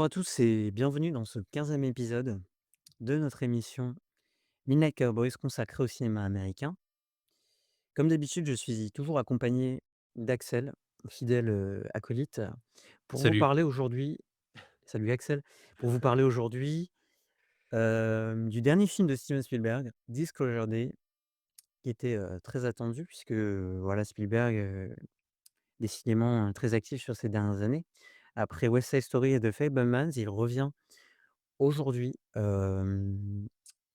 Bonjour à tous et bienvenue dans ce 15e épisode de notre émission Midnight Cowboys consacrée au cinéma américain. Comme d'habitude, je suis toujours accompagné d'Axel, fidèle acolyte, pour vous Salut. parler aujourd'hui. Salut Axel, pour vous parler aujourd'hui du dernier film de Steven Spielberg, Disclosure Day, qui était très attendu, puisque voilà, Spielberg, décidément très actif sur ces dernières années. Après West Side Story et The Fabelmans, il revient aujourd'hui,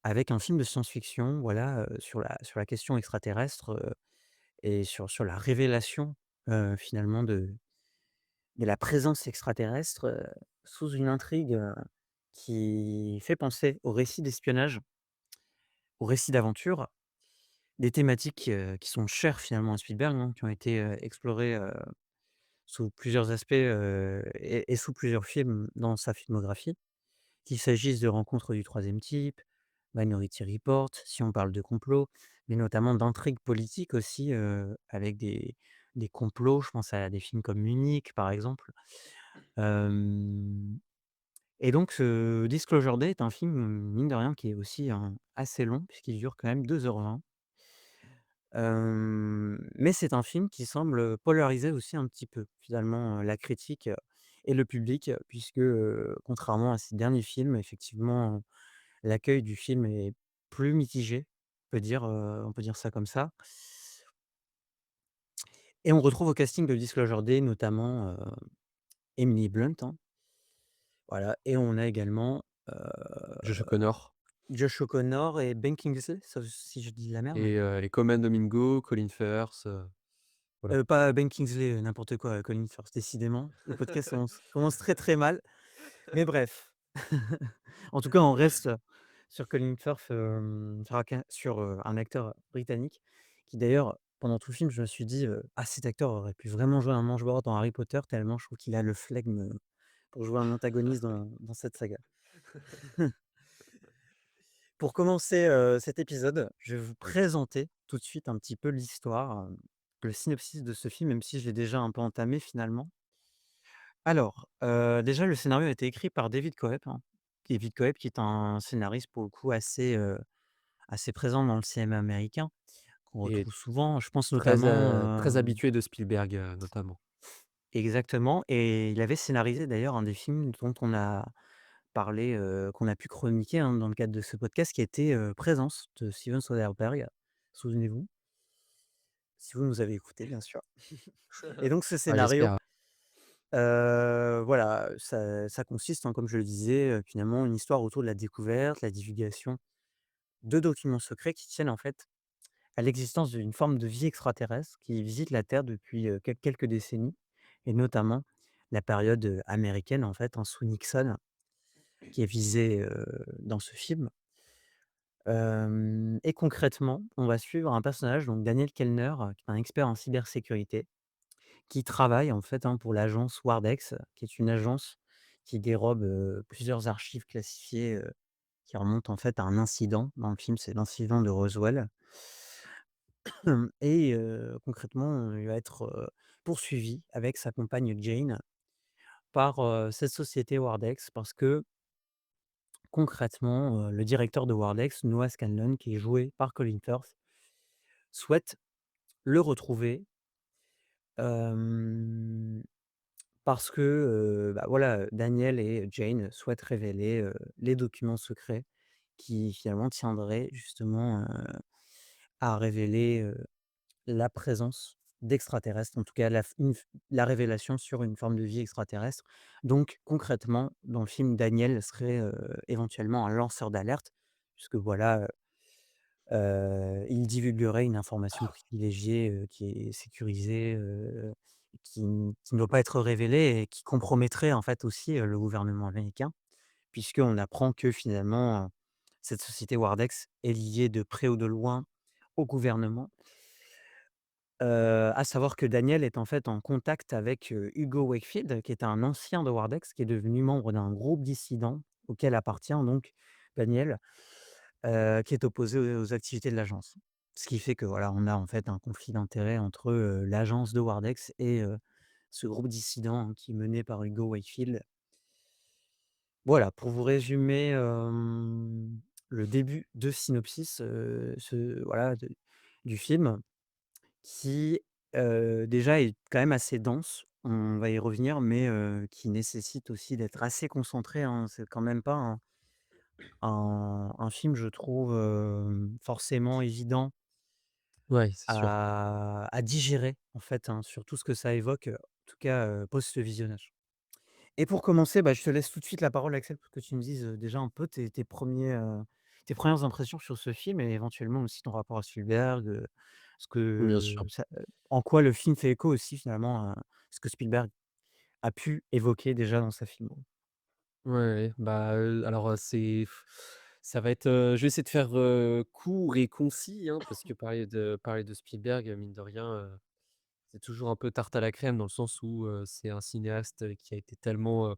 avec un film de science-fiction, voilà, sur la question extraterrestre, et sur la révélation, finalement de la présence extraterrestre, sous une intrigue, qui fait penser au récit d'espionnage, au récit d'aventure, des thématiques, qui sont chères finalement à Spielberg, hein, qui ont été, explorées, sous plusieurs aspects, et sous plusieurs films dans sa filmographie. Qu'il s'agisse de Rencontres du troisième type, Minority Report, si on parle de complot, mais notamment d'intrigues politiques aussi, avec des complots. Je pense à des films comme Munich, par exemple. Hem et donc ce Disclosure Day est un film, mine de rien, qui est aussi, assez long puisqu'il dure quand même 2h20. Mais c'est un film qui semble polariser aussi un petit peu, finalement, la critique, et le public, puisque, contrairement à ses derniers films, effectivement, l'accueil du film est plus mitigé, on peut dire ça comme ça. Et on retrouve au casting de Disclosure Day notamment, Emily Blunt, hein, voilà, et on a également, Josh O'Connor Josh O'Connor et Ben Kingsley, sauf si je dis de la merde. et Coman Domingo, Colin Firth, voilà. Pas Ben Kingsley, n'importe quoi, Colin Firth, décidément. Le podcast commence très, très mal, mais bref. En tout cas, on reste sur Colin Firth, sur un acteur britannique qui d'ailleurs, pendant tout le film, je me suis dit, «Ah, cet acteur aurait pu vraiment jouer un Mangeoire dans Harry Potter tellement je trouve qu'il a le flegme, pour jouer un antagoniste dans cette saga». Pour commencer, cet épisode, je vais vous présenter tout de suite un petit peu l'histoire, le synopsis de ce film, même si je l'ai déjà un peu entamé finalement. Alors, déjà le scénario a été écrit par David Koepp, hein. David Koepp qui est un scénariste pour le coup assez présent dans le cinéma américain, qu'on Et retrouve souvent. Je pense très notamment, habitué de Spielberg, notamment. exactement, et il avait scénarisé d'ailleurs un des films dont on a parlé, qu'on a pu chroniquer, hein, dans le cadre de ce podcast qui était, Présence de Steven Soderbergh. Souvenez-vous, si vous nous avez écoutés bien sûr. Et donc ce Ah, scénario, j'espère. voilà, ça consiste, hein, comme je le disais, finalement une histoire autour de la découverte, la divulgation de documents secrets qui tiennent en fait à l'existence d'une forme de vie extraterrestre qui visite la Terre depuis, quelques décennies, et notamment la période, américaine en fait, hein, sous Nixon, qui est visée, dans ce film. Et concrètement, on va suivre un personnage, donc Daniel Kellner, qui est un expert en cybersécurité, qui travaille en fait, hein, pour l'agence Wardex, qui est une agence qui dérobe, plusieurs archives classifiées, qui remontent en fait à un incident. Dans le film, c'est l'incident de Roswell. Et concrètement, il va être, poursuivi avec sa compagne Jane par, cette société Wardex parce que concrètement, le directeur de Wardex, Noah Scanlon, qui est joué par Colin Firth, souhaite le retrouver, hem, parce que, bah, voilà, Daniel et Jane souhaitent révéler, les documents secrets qui finalement tiendraient justement, à révéler, la présence d'extraterrestres, en tout cas la révélation sur une forme de vie extraterrestre. Donc concrètement, dans le film, Daniel serait, éventuellement un lanceur d'alerte puisque voilà, il divulguerait une information privilégiée, qui est sécurisée, qui ne doit pas être révélée et qui compromettrait en fait aussi, le gouvernement américain. Puisqu'on apprend que finalement, cette société Wardex est liée de près ou de loin au gouvernement. À savoir que Daniel est en fait en contact avec, Hugo Wakefield, qui était un ancien de Wardex, qui est devenu membre d'un groupe dissident auquel appartient donc Daniel, qui est opposé aux activités de l'agence. Ce qui fait que voilà, on a en fait un conflit d'intérêts entre, l'agence de Wardex et ce groupe dissident, hein, qui est mené par Hugo Wakefield. Voilà, pour vous résumer, le début de synopsis, voilà, du film qui, déjà est quand même assez dense, on va y revenir, mais qui nécessite aussi d'être assez concentré, hein. C'est quand même pas un film, je trouve, forcément évident Ouais, c'est sûr. à digérer, en fait, hein, sur tout ce que ça évoque, en tout cas, post visionnage. Et pour commencer, bah, je te laisse tout de suite la parole, Axel, pour que tu me dises, déjà un peu tes 1ères impressions sur ce film et éventuellement aussi ton rapport à Spielberg, ce Bien que sûr. ça en quoi le film fait écho aussi finalement à ce que Spielberg a pu évoquer déjà dans sa filmo. Ouais, ouais, bah, alors, ça va être, je vais essayer de faire, court et concis, hein, parce que parler de Spielberg, mine de rien, c'est toujours un peu tarte à la crème dans le sens où, c'est un cinéaste, qui a été tellement,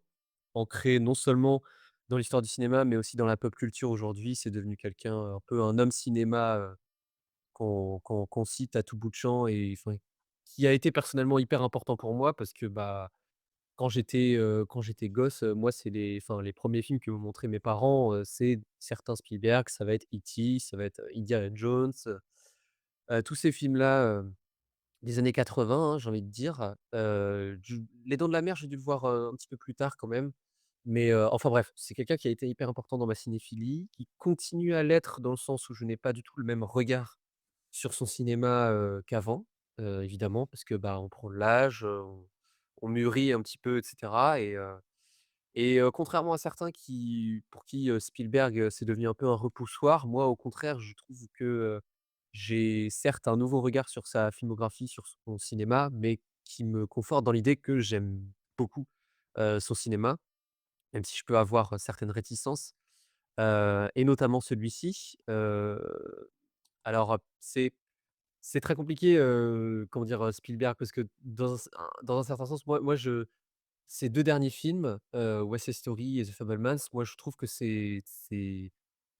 ancré non seulement dans l'histoire du cinéma, mais aussi dans la pop culture aujourd'hui. C'est devenu quelqu'un, un peu un homme cinéma, qu'on cite à tout bout de champ et enfin, qui a été personnellement hyper important pour moi parce que, bah, quand j'étais gosse, moi, c'est les premiers films que m'ont montré mes parents, c'est certains Spielberg, ça va être E.T., ça va être, Indiana Jones, tous ces films-là, des années 80, hein, j'ai envie de dire. Du Les Dents de la Mer, j'ai dû le voir, un petit peu plus tard quand même. Mais, enfin bref, c'est quelqu'un qui a été hyper important dans ma cinéphilie, qui continue à l'être dans le sens où je n'ai pas du tout le même regard sur son cinéma, qu'avant, évidemment parce que, bah, on prend de l'âge, on mûrit un petit peu et cetera et contrairement à certains pour qui, Spielberg, c'est devenu un peu un repoussoir, moi au contraire, je trouve que, j'ai certes un nouveau regard sur sa filmographie, sur son cinéma, mais qui me conforte dans l'idée que j'aime beaucoup, son cinéma, même si je peux avoir, certaines réticences, et notamment celui-ci. Alors, c'est très compliqué, comment dire, Spielberg parce que dans un certain sens, moi je ces 2 derniers films, West Side Story et The Fabelmans, moi je trouve que c'est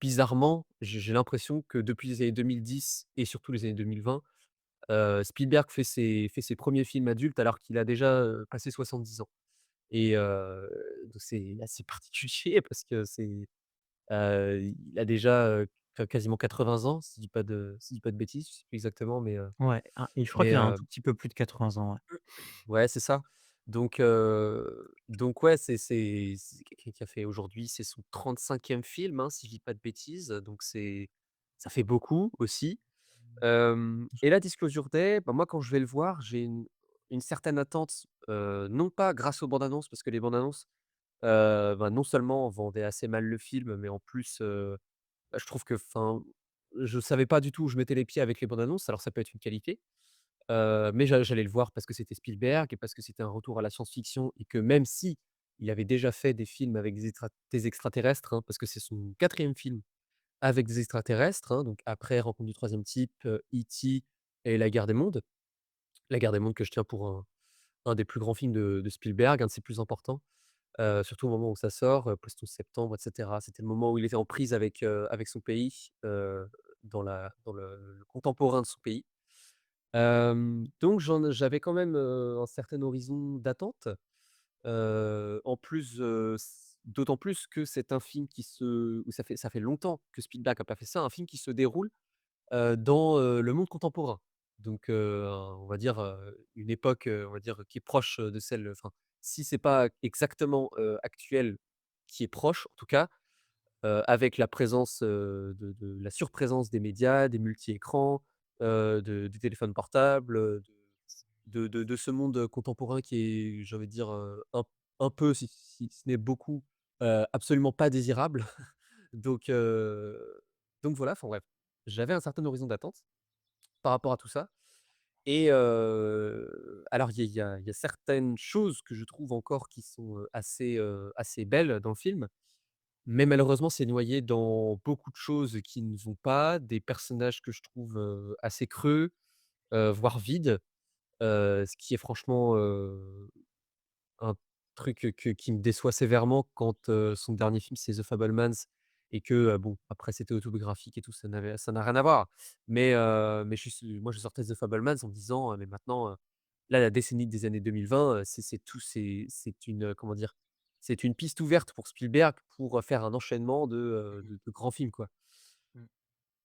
bizarrement, j'ai l'impression que depuis les années 2010 et surtout les années 2020, Spielberg fait ses premiers films adultes alors qu'il a déjà, passé 70 ans et donc c'est assez particulier parce que il a déjà, quasiment 80 ans, si je dis pas de bêtises, je sais plus exactement Ouais, et je crois mais qu'il a un tout petit peu plus de 80 ans, ouais. ouais, c'est ça. Donc ouais, c'est quelqu'un qui a fait aujourd'hui, c'est son 35e film, hein, si je dis pas de bêtises, donc ça fait beaucoup aussi. Hem Et là, Disclosure Day, bah, moi, quand je vais le voir, j'ai une certaine attente, non pas grâce aux bandes annonces, parce que les bandes annonces, bah, non seulement vendaient assez mal le film, mais en plus, bah, je trouve que enfin, je savais pas du tout où je mettais les pieds avec les bandes annonces, alors ça peut être une qualité. Mais j'allais le voir parce que c'était Spielberg et parce que c'était un retour à la science-fiction et que même si il avait déjà fait des films avec des extraterrestres, hein, parce que c'est son 4e film avec des extraterrestres, hein, donc après Rencontre du troisième type, E.T. et La Guerre des mondes. La Guerre des mondes que je tiens pour un des plus grands films de Spielberg, un de ses plus importants, surtout au moment où ça sort, post 11 septembre et cetera. C'était le moment où il était en prise avec son pays, dans le contemporain de son pays. Donc j'avais quand même, un certain horizon d'attente, en plus, d'autant plus que c'est un film où ça fait longtemps que Spielberg a pas fait ça, un film qui se déroule, dans, le monde contemporain. Donc, on va dire, une époque, on va dire qui est proche, de celle, enfin, si c'est pas exactement, actuel, qui est proche en tout cas, avec la présence, de la surprésence des médias, des multi-écrans, des téléphones portables, de ce monde, contemporain qui est, j'ai envie de dire, un peu, si ce n'est beaucoup, absolument pas désirable. Donc heu, donc voilà, enfin bref, j'avais un certain horizon d'attente par rapport à tout ça et alors il y a certaines choses que je trouve encore qui sont, assez belles dans le film, mais malheureusement, c'est noyé dans beaucoup de choses qui ne vont pas, des personnages que je trouve, assez creux, voire vides, ce qui est franchement, un truc, qui me déçoit sévèrement quand, son dernier film, c'est The Fabelmans et que, bon, après c'était autobiographique et tout, ça n'a rien à voir. Mais je sortais de The Fabelmans en me disant: «Mais maintenant, là, la décennie des années 2020, c'est tout, c'est une, comment dire? c'est une piste ouverte pour Spielberg pour, faire un enchaînement Mmh. de grands films, quoi. Mmh.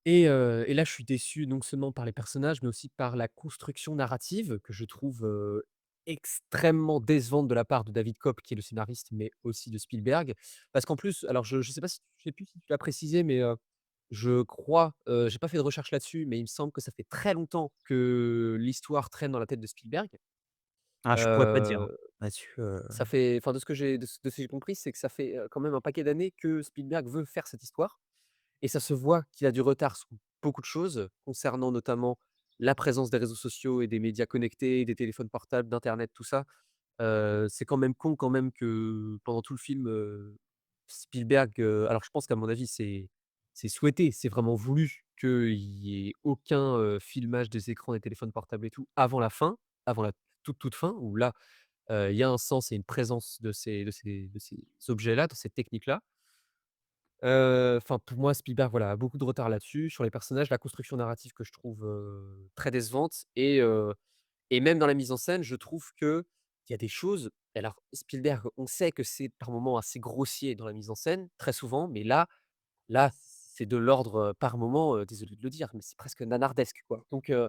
Et là, je suis déçu non seulement par les personnages, mais aussi par la construction narrative que je trouve, extrêmement décevante de la part de David Koepp, qui est le scénariste, mais aussi de Spielberg. Parce qu'en plus, alors je sais pas si je sais plus si tu l'as précisé, mais, je crois, j'ai pas fait de recherche là-dessus, mais il me semble que ça fait très longtemps que l'histoire traîne dans la tête de Spielberg. Ah, je pourrais pas te dire, hein, Heu, là-dessus, Ça fait enfin de ce que j'ai compris, c'est que ça fait, quand même un paquet d'années que Spielberg veut faire cette histoire. Et ça se voit qu'il a du retard sur beaucoup de choses, concernant notamment la présence des réseaux sociaux et des médias connectés, des téléphones portables, d'internet, tout ça. C'est quand même con quand même que pendant tout le film, Spielberg, alors je pense qu'à mon avis c'est souhaité, c'est vraiment voulu qu'il y ait aucun, filmage des écrans des téléphones portables et tout avant la fin, avant la toute fin où là, il y a un sens et une présence de ces objets-là, de ces techniques-là. Enfin, pour moi, Spielberg, voilà, a beaucoup de retard là-dessus, sur les personnages, la construction narrative que je trouve, très décevante et même dans la mise en scène, je trouve qu'il y a des choses alors Spielberg, on sait que c'est par moments assez grossier dans la mise en scène, très souvent, mais là, c'est de l'ordre, par moments, désolé de le dire, mais c'est presque nanardesque, quoi. Donc je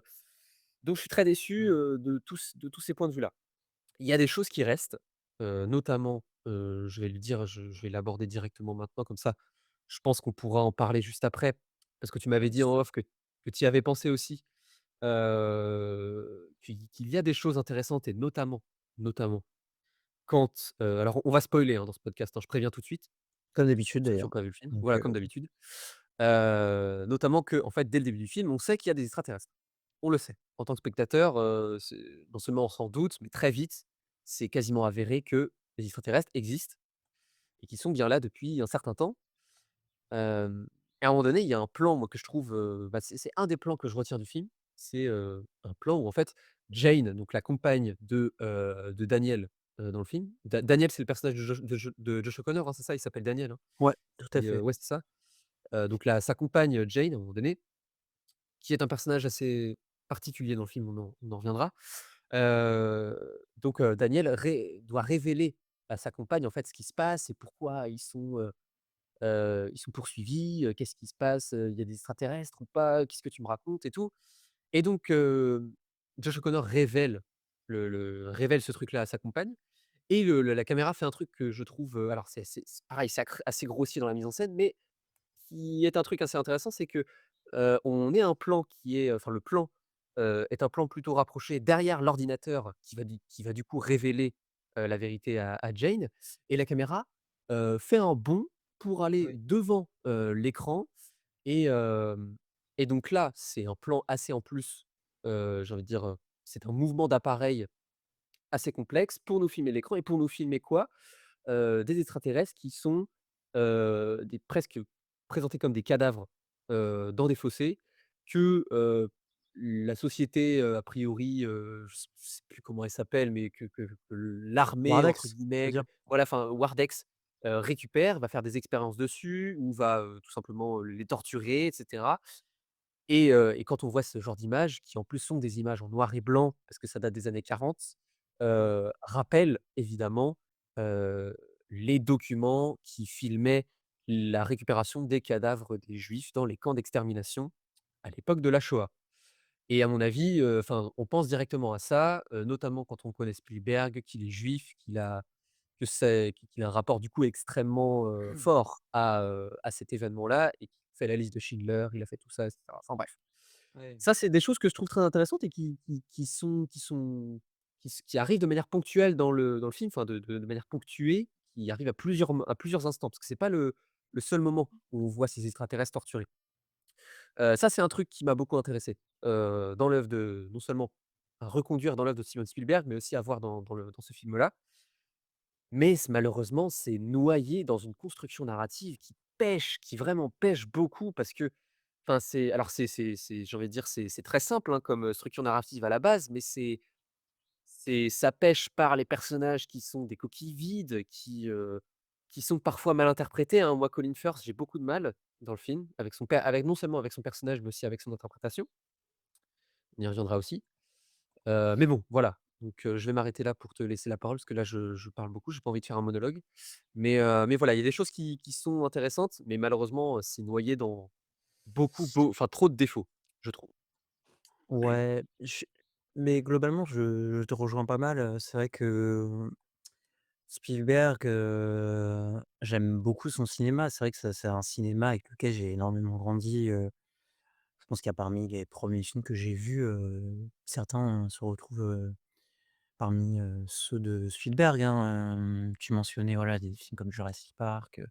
suis très déçu, Mmh. de tous ces points de vue-là. Il y a des choses qui restent, notamment, je vais le dire, je vais l'aborder directement maintenant comme ça, je pense qu'on pourra en parler juste après, parce que tu m'avais Bien dit en sûr. off que tu y avais pensé aussi, qu'il y a des choses intéressantes et notamment quand, alors on va spoiler, hein, dans ce podcast, hein, je préviens tout de suite, Comme d'habitude ceux qui n'ont d'ailleurs. pas vu le film, Donc voilà comme d'habitude. Notamment que en fait, dès le début du film, on sait qu'il y a des extraterrestres. On le sait. En tant que spectateur, c'est non seulement on s'en doute, mais très vite, c'est quasiment avéré que les extraterrestres existent et qu'ils sont bien là depuis un certain temps. Hem et à un moment donné, il y a un plan, moi, que je trouve, bah, c'est un des plans que je retiens du film. C'est, un plan où en fait, Jane, donc la compagne de Daniel, dans le film. Daniel, c'est le personnage de Josh O'Connor, hein, c'est ça? Il s'appelle Daniel, hein? ouais, tout à fait. Ouais, c'est ça. Donc sa compagne, Jane, à un moment donné, qui est un personnage assez particulier dans le film, on en reviendra. Daniel doit révéler à sa compagne, en fait, ce qui se passe et pourquoi ils sont poursuivis, qu'est-ce qui se passe, il y a des extraterrestres ou pas? Qu'est-ce que tu me racontes et tout? Et donc Josh O'Connor révèle ce truc-là à sa compagne et la caméra fait un truc que je trouve, alors c'est pareil, c'est assez grossier dans la mise en scène, mais qui est un truc assez intéressant, c'est que, on est un plan qui est, enfin le plan, est un plan plutôt rapproché derrière l'ordinateur qui va du coup révéler, la vérité à Jane et la caméra, fait un bond pour aller Oui. devant, l'écran et hem et donc là, c'est un plan assez en plus, j'ai envie de dire, c'est un mouvement d'appareil assez complexe pour nous filmer l'écran et pour nous filmer quoi? Des extraterrestres qui sont, des presque présentés comme des cadavres, dans des fossés que, la société, a priori, je sais plus comment elle s'appelle, mais que «l'armée» entre Wardex, tu veux guillemets, dire? voilà, enfin Wardex, récupère, va faire des expériences dessus ou va, tout simplement, les torturer et cetera. Et quand on voit ce genre d'images, qui en plus sont des images en noir et blanc, parce que ça date des années 40, Mmh. rappellent évidemment, heu, les documents qui filmaient la récupération des cadavres des juifs dans les camps d'extermination à l'époque de la Shoah. Et à mon avis, enfin, on pense directement à ça, notamment quand on connaît Spielberg, qu'il est juif, qu'il a un rapport du coup extrêmement, fort à cet événement-là et qu'il fait la liste de Schindler, il a fait tout ça et cetera. Enfin bref. Ouais. Ça, c'est des choses que je trouve très intéressantes et qui arrivent de manière ponctuelle dans le film, enfin de manière ponctuée, qui arrivent à plusieurs instants. Parce que c'est pas le seul moment où on voit ces extraterrestres torturés. Ça, c'est un truc qui m'a beaucoup intéressé, dans l'œuvre de non seulement à reconduire dans l'œuvre de Steven Spielberg, mais aussi à voir dans ce film-là. Mais malheureusement, c'est noyé dans une construction narrative qui pèche, qui vraiment pèche beaucoup parce que enfin, c'est j'ai envie de dire, c'est très simple, hein, comme, structure narrative à la base, mais ça pèche par les personnages qui sont des coquilles vides, qui sont parfois mal interprétés, hein. Moi, Colin Firth, j'ai beaucoup de mal dans le film avec non seulement avec son personnage, mais aussi avec son interprétation. On y reviendra aussi. Mais bon, voilà. Donc je vais m'arrêter là pour te laisser la parole parce que là je parle beaucoup, j'ai pas envie de faire un monologue. Mais voilà, il y a des choses qui sont intéressantes, mais malheureusement, c'est noyé dans enfin trop de défauts, je trouve. Ouais, mais globalement, je te rejoins pas mal, c'est vrai que Spielberg, j'aime beaucoup son cinéma. C'est vrai que ça c'est un cinéma avec lequel j'ai énormément grandi, je pense qu'il y a parmi les premiers films que j'ai vus, certains se retrouvent, parmi, ceux de Spielberg, hein, tu mentionnais, voilà, des films comme Jurassic Park,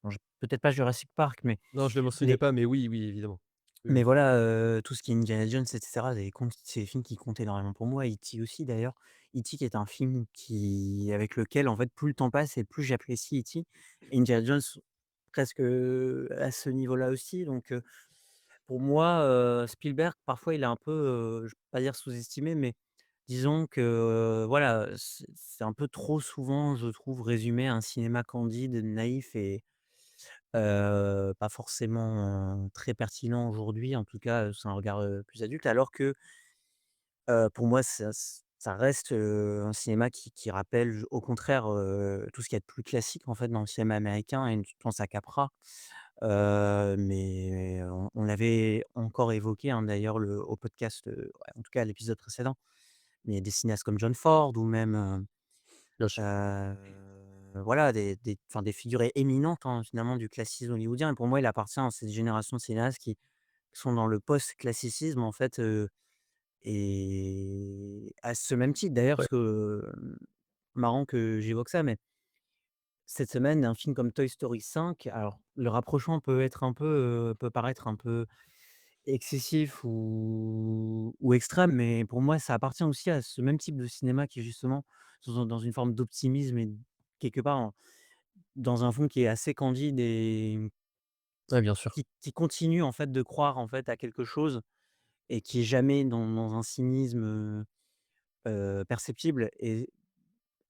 bon, j peut-être pas Jurassic Park, mais Non, je le mentionnais les pas, mais oui, oui, évidemment. Oui, mais oui. voilà, tout ce qui est Indiana Jones et cetera, c'est des films qui comptent énormément pour moi. E.T. aussi d'ailleurs. E.T. qui est un film avec lequel, en fait, plus le temps passe et plus j'apprécie E.T. et Indiana Jones presque, à ce niveau-là aussi. Donc pour moi, Spielberg parfois il est un peu, je vais pas dire sous-estimé, mais disons que, voilà, c'est un peu trop souvent, je trouve, résumé à un cinéma candide, naïf et pas forcément, très pertinent aujourd'hui. En tout cas, c'est un regard, plus adulte. Alors que, pour moi, ça reste, un cinéma qui rappelle, au contraire, tout ce qu'il y a de plus classique, en fait, dans le cinéma américain et je pense à Capra. Mais on l'avait encore évoqué, hein, d'ailleurs au podcast, ouais, en tout cas à l'épisode précédent. Mais des cinéastes comme John Ford ou même, Bien sûr. voilà des figures éminentes, hein, finalement du classicisme hollywoodien et pour moi il appartient à cette génération de cinéastes qui sont dans le post-classicisme en fait, et à ce même titre d'ailleurs Ouais. parce que, marrant que j'évoque ça, mais cette semaine un film comme Toy Story 5, alors le rapprochement peut paraître un peu excessif ou extrême, mais pour moi ça appartient aussi à ce même type de cinéma qui est justement dans une forme d'optimisme et quelque part dans un fond qui est assez candide et Ouais, bien sûr. qui continue en fait de croire en fait à quelque chose et qui est jamais dans un cynisme, perceptible et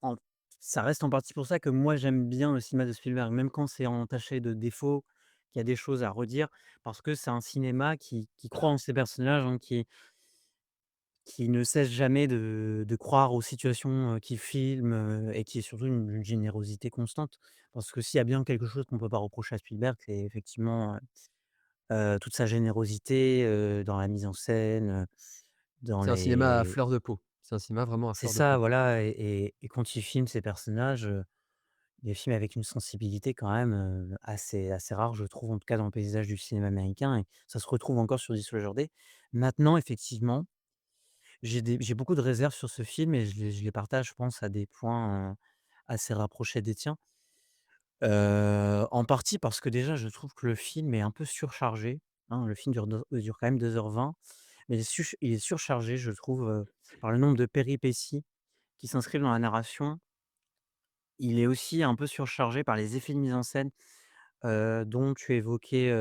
en ça reste en partie pour ça que moi j'aime bien le cinéma de Spielberg, même quand c'est entaché de défauts, qu'il y a des choses à redire, parce que c'est un cinéma qui croit en ses personnages, hein, qui ne cesse jamais de croire aux situations, qu'il filme, et qui est surtout une générosité constante. Parce que s'il y a bien quelque chose qu'on peut pas reprocher à Spielberg, c'est effectivement, toute sa générosité, dans la mise en scène, dans C'est un cinéma à les fleur de peau. C'est un cinéma vraiment à c'est fleur de ça, peau. voilà et quand il filme ses personnages, il filme avec une sensibilité quand même, assez rare, je trouve, en tout cas dans le paysage du cinéma américain et ça se retrouve encore sur Disclosure Day. Maintenant, effectivement, j'ai beaucoup de réserves sur ce film et je les partage, je pense, à des points, assez rapprochés des tiens. En partie parce que déjà, je trouve que le film est un peu surchargé, hein. Le film dure quand même 2h20, mais il est surchargé, je trouve, par le nombre de péripéties qui s'inscrivent dans la narration. Il est aussi un peu surchargé par les effets de mise en scène, dont tu évoquais,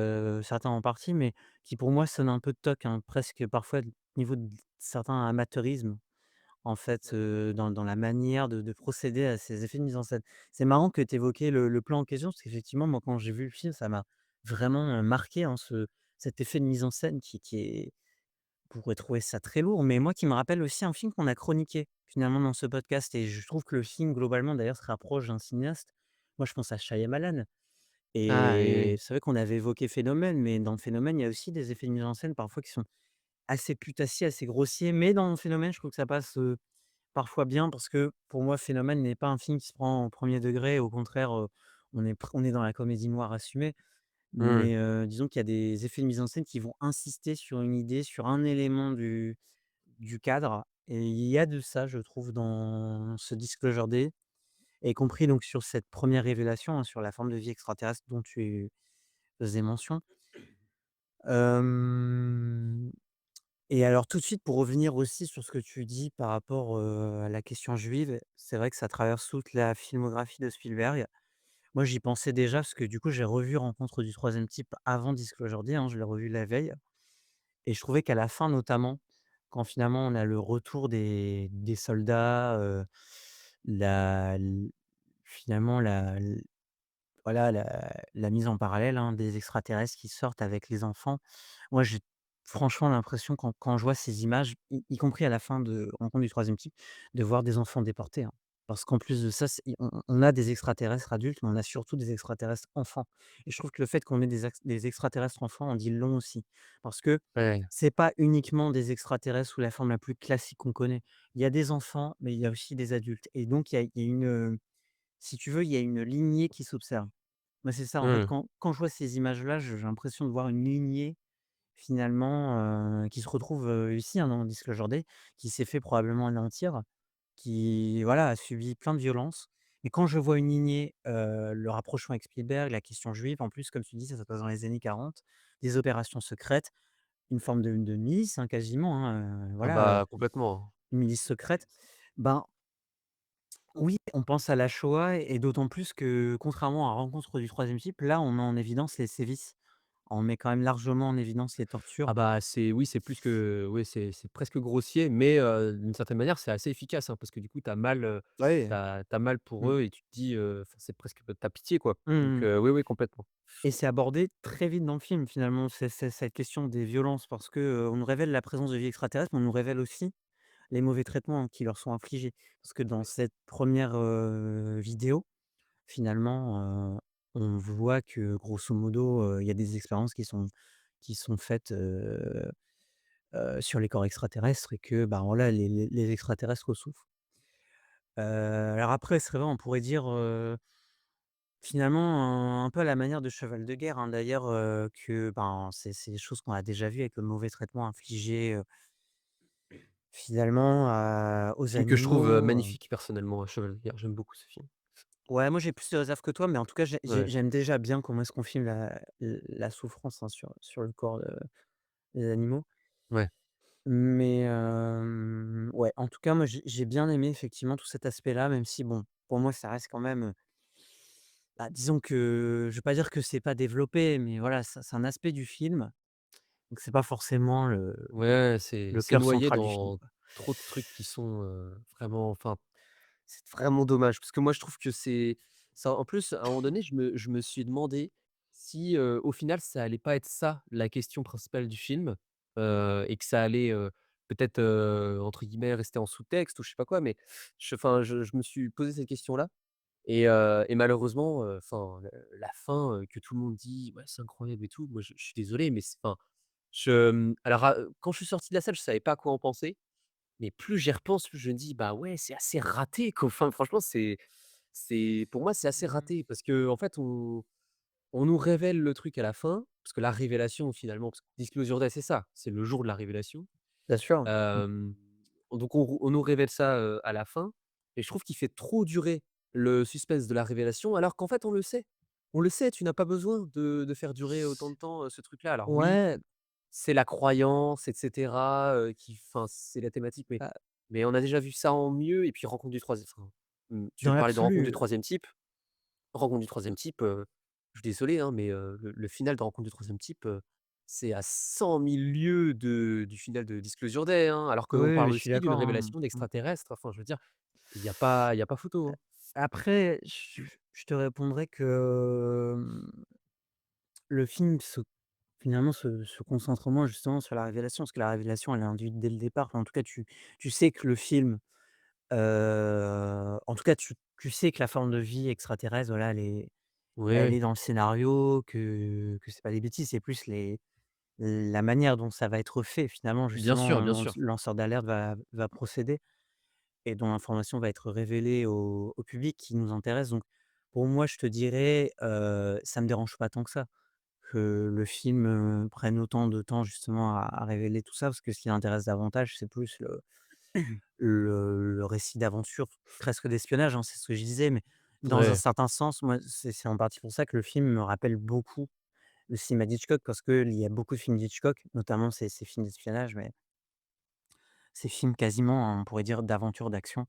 certains en partie, mais qui pour moi sonnent un peu de toc, hein, presque parfois niveau de certains amateurisme. En fait, dans la manière de procéder à ces effets de mise en scène. C'est marrant que tu évoquais le plan en question, parce qu'effectivement, moi, quand j'ai vu le film, ça m'a vraiment, marqué, hein, cet effet de mise en scène qui est on pourrait trouver ça très lourd, mais moi qui me rappelle aussi un film qu'on a chroniqué, finalement, dans ce podcast et je trouve que le film, globalement, d'ailleurs, se rapproche d'un cinéaste. Moi, je pense à Shyamalan Ah oui, oui. et c'est vrai qu'on avait évoqué Phénomène, mais dans Phénomène, il y a aussi des effets de mise en scène, parfois, qui sont assez putassiers, assez grossiers, mais dans Phénomène, je trouve que ça passe, parfois bien parce que pour moi, Phénomène n'est pas un film qui se prend au premier degré. Au contraire, on est dans la comédie noire assumée. Mmh. Mais, disons qu'il y a des effets de mise en scène qui vont insister sur une idée, sur un élément du cadre et il y a de ça, je trouve, dans ce Disclosure Day et y compris donc sur cette première révélation, hein, sur la forme de vie extraterrestre dont tu faisais mention. Hem Et alors tout de suite pour revenir aussi sur ce que tu dis par rapport, à la question juive, c'est vrai que ça traverse toute la filmographie de Spielberg. Moi, j'y pensais déjà parce que du coup, j'ai revu Rencontre du troisième type avant Disclosure Day, hein, je l'ai revu la veille et je trouvais qu'à la fin notamment, quand finalement on a le retour des soldats, la l finalement voilà la mise en parallèle, hein, des extraterrestres qui sortent avec les enfants. Moi, franchement l'impression quand je vois ces images, y compris à la fin de Rencontre du troisième type, de voir des enfants déportés, hein. Parce qu'en plus de ça, c'est on a des extraterrestres adultes, mais on a surtout des extraterrestres enfants et je trouve que le fait qu'on ait des extraterrestres enfants en dit long aussi. Parce que Ouais. c'est pas uniquement des extraterrestres sous la forme la plus classique qu'on connaît. Il y a des enfants, mais il y a aussi des adultes et donc il y a une, si tu veux, il y a une lignée qui s'observe. Moi, c'est ça, en fait, Mmh. quand je vois ces images-là, j'ai l'impression de voir une lignée finalement, qui se retrouve, ici, hein, dans Disclosure Day, qui s'est fait probablement anéantir, qui voilà, a subi plein de violences. Mais quand je vois une lignée, le rapprochement avec Spielberg, la question juive, en plus, comme tu dis, ça se passe dans les années 40, des opérations secrètes, une forme de milice, hein, quasiment, hein, Ah voilà, bah, complètement. une milice secrète. Ben, oui, on pense à la Shoah et d'autant plus que, contrairement à Rencontre du troisième type, là, on met en évidence les sévices. On met quand même largement en évidence les tortures. Ah bah, c'est oui, c'est plus que oui, c'est presque grossier, mais d'une certaine manière, c'est assez efficace, hein, parce que du coup, Ouais. tu as mal pour Mmh. eux et tu te dis, enfin, c'est presque tu pitié, quoi. Mmh Donc mh. oui, oui, complètement. Et c'est abordé très vite dans le film finalement, c'est cette question des violences parce que, on nous révèle la présence de vie extraterrestre, mais on nous révèle aussi les mauvais traitements qui leur sont infligés. Parce que dans Ouais. cette première vidéo, finalement, on voit que grosso modo, il y a des expériences qui sont faites, sur les corps extraterrestres et que, bah, voilà, les extraterrestres souffrent. Alors après, c'est vrai, on pourrait dire, finalement, un peu à la manière de Cheval de Guerre, hein, d'ailleurs, que, ben, c'est des choses qu'on a déjà vues avec le mauvais traitement infligé, finalement aux Film que je trouve, animaux, magnifique personnellement, Cheval de guerre, j'aime beaucoup ce film. Ouais, moi j'ai plus de réserve que toi, mais en tout cas, Ouais, j'aime déjà bien comment est-ce qu'on filme la souffrance, hein, sur le corps des animaux. ouais. Mais, ouais, en tout cas, moi j'ai bien aimé effectivement tout cet aspect-là, même si bon, pour moi ça reste quand même, bah, disons que je vais pas dire que c'est pas développé, mais voilà, ça c'est un aspect du film, donc c'est pas forcément Ouais, c'est le c'est cœur noyé central du film, dans quoi. trop de trucs qui sont, vraiment enfin, c'est vraiment dommage parce que moi je trouve que c'est ça en plus, à un moment donné, je me suis demandé si, au final, ça allait pas être ça la question principale du film, et que ça allait, peut-être, entre guillemets «rester en sous-texte» ou je sais pas quoi, mais je me suis posé cette question-là et malheureusement, enfin, la fin, que tout le monde dit: «Ouais, c'est incroyable et tout», moi je suis désolé mais c'est enfin, alors, quand je suis sorti de la salle, je savais pas quoi en penser, mais plus j'y repense, plus je me dis: «Bah, ouais, c'est assez raté, quoi». Enfin, franchement, c'est pour moi, c'est assez Mmh. raté parce qu'en fait, on nous révèle le truc à la fin, parce que la révélation finalement, parce que Disclosure Day, c'est ça, c'est le jour de la révélation. Bien sûr. Mmh. Hem, donc on nous révèle ça, à la fin et je trouve qu'il fait trop durer le suspense de la révélation, alors qu'en fait, on le sait. On le sait, tu n'as pas besoin de faire durer autant de temps, ce truc-là. Alors oui, Ouais, c'est la croyance et cetera, qui enfin, c'est la thématique, mais bah, on a déjà vu ça en mieux et puis Rencontre du troisième enfin, tu dans parlais de Rencontre du l'absolu, troisième type. Rencontre du troisième type, je suis désolé, hein, mais le final de Rencontre du troisième type, c'est à 100 000 lieues du final de Disclosure Day, hein, alors qu'on oui, parle je suis aussi d'une d'accord, hein. révélation Mmh. d'extraterrestres. Enfin, je veux dire, il y a pas photo, hein. Après, je te répondrai que, le film finalement se concentre moins justement sur la révélation, parce que la révélation, elle est induite dès le départ. Enfin, en tout cas, tu sais que le film, en tout cas, tu sais que la forme de vie extraterrestre, voilà, Oui, elle oui. est dans le scénario, que c'est pas des bêtises, c'est plus la manière dont ça va être fait finalement, Bien sûr, justement, bien dont le sûr. lanceur d'alerte va procéder et dont l'information va être révélée au public qui nous intéresse. Donc pour moi, je te dirais, ça me dérange pas tant que ça, que le film, prenne autant de temps justement à révéler tout ça, parce que ce qui l'intéresse davantage, c'est plus le récit d'aventure, presque d'espionnage, hein, c'est ce que je disais, mais dans un Ouais. certain sens, moi, c'est en partie pour ça que le film me rappelle beaucoup le cinéma d'Hitchcock, parce qu'il y a beaucoup de films d'Hitchcock, notamment ces films d'espionnage, mais ces films quasiment, on pourrait dire, d'aventure, d'action,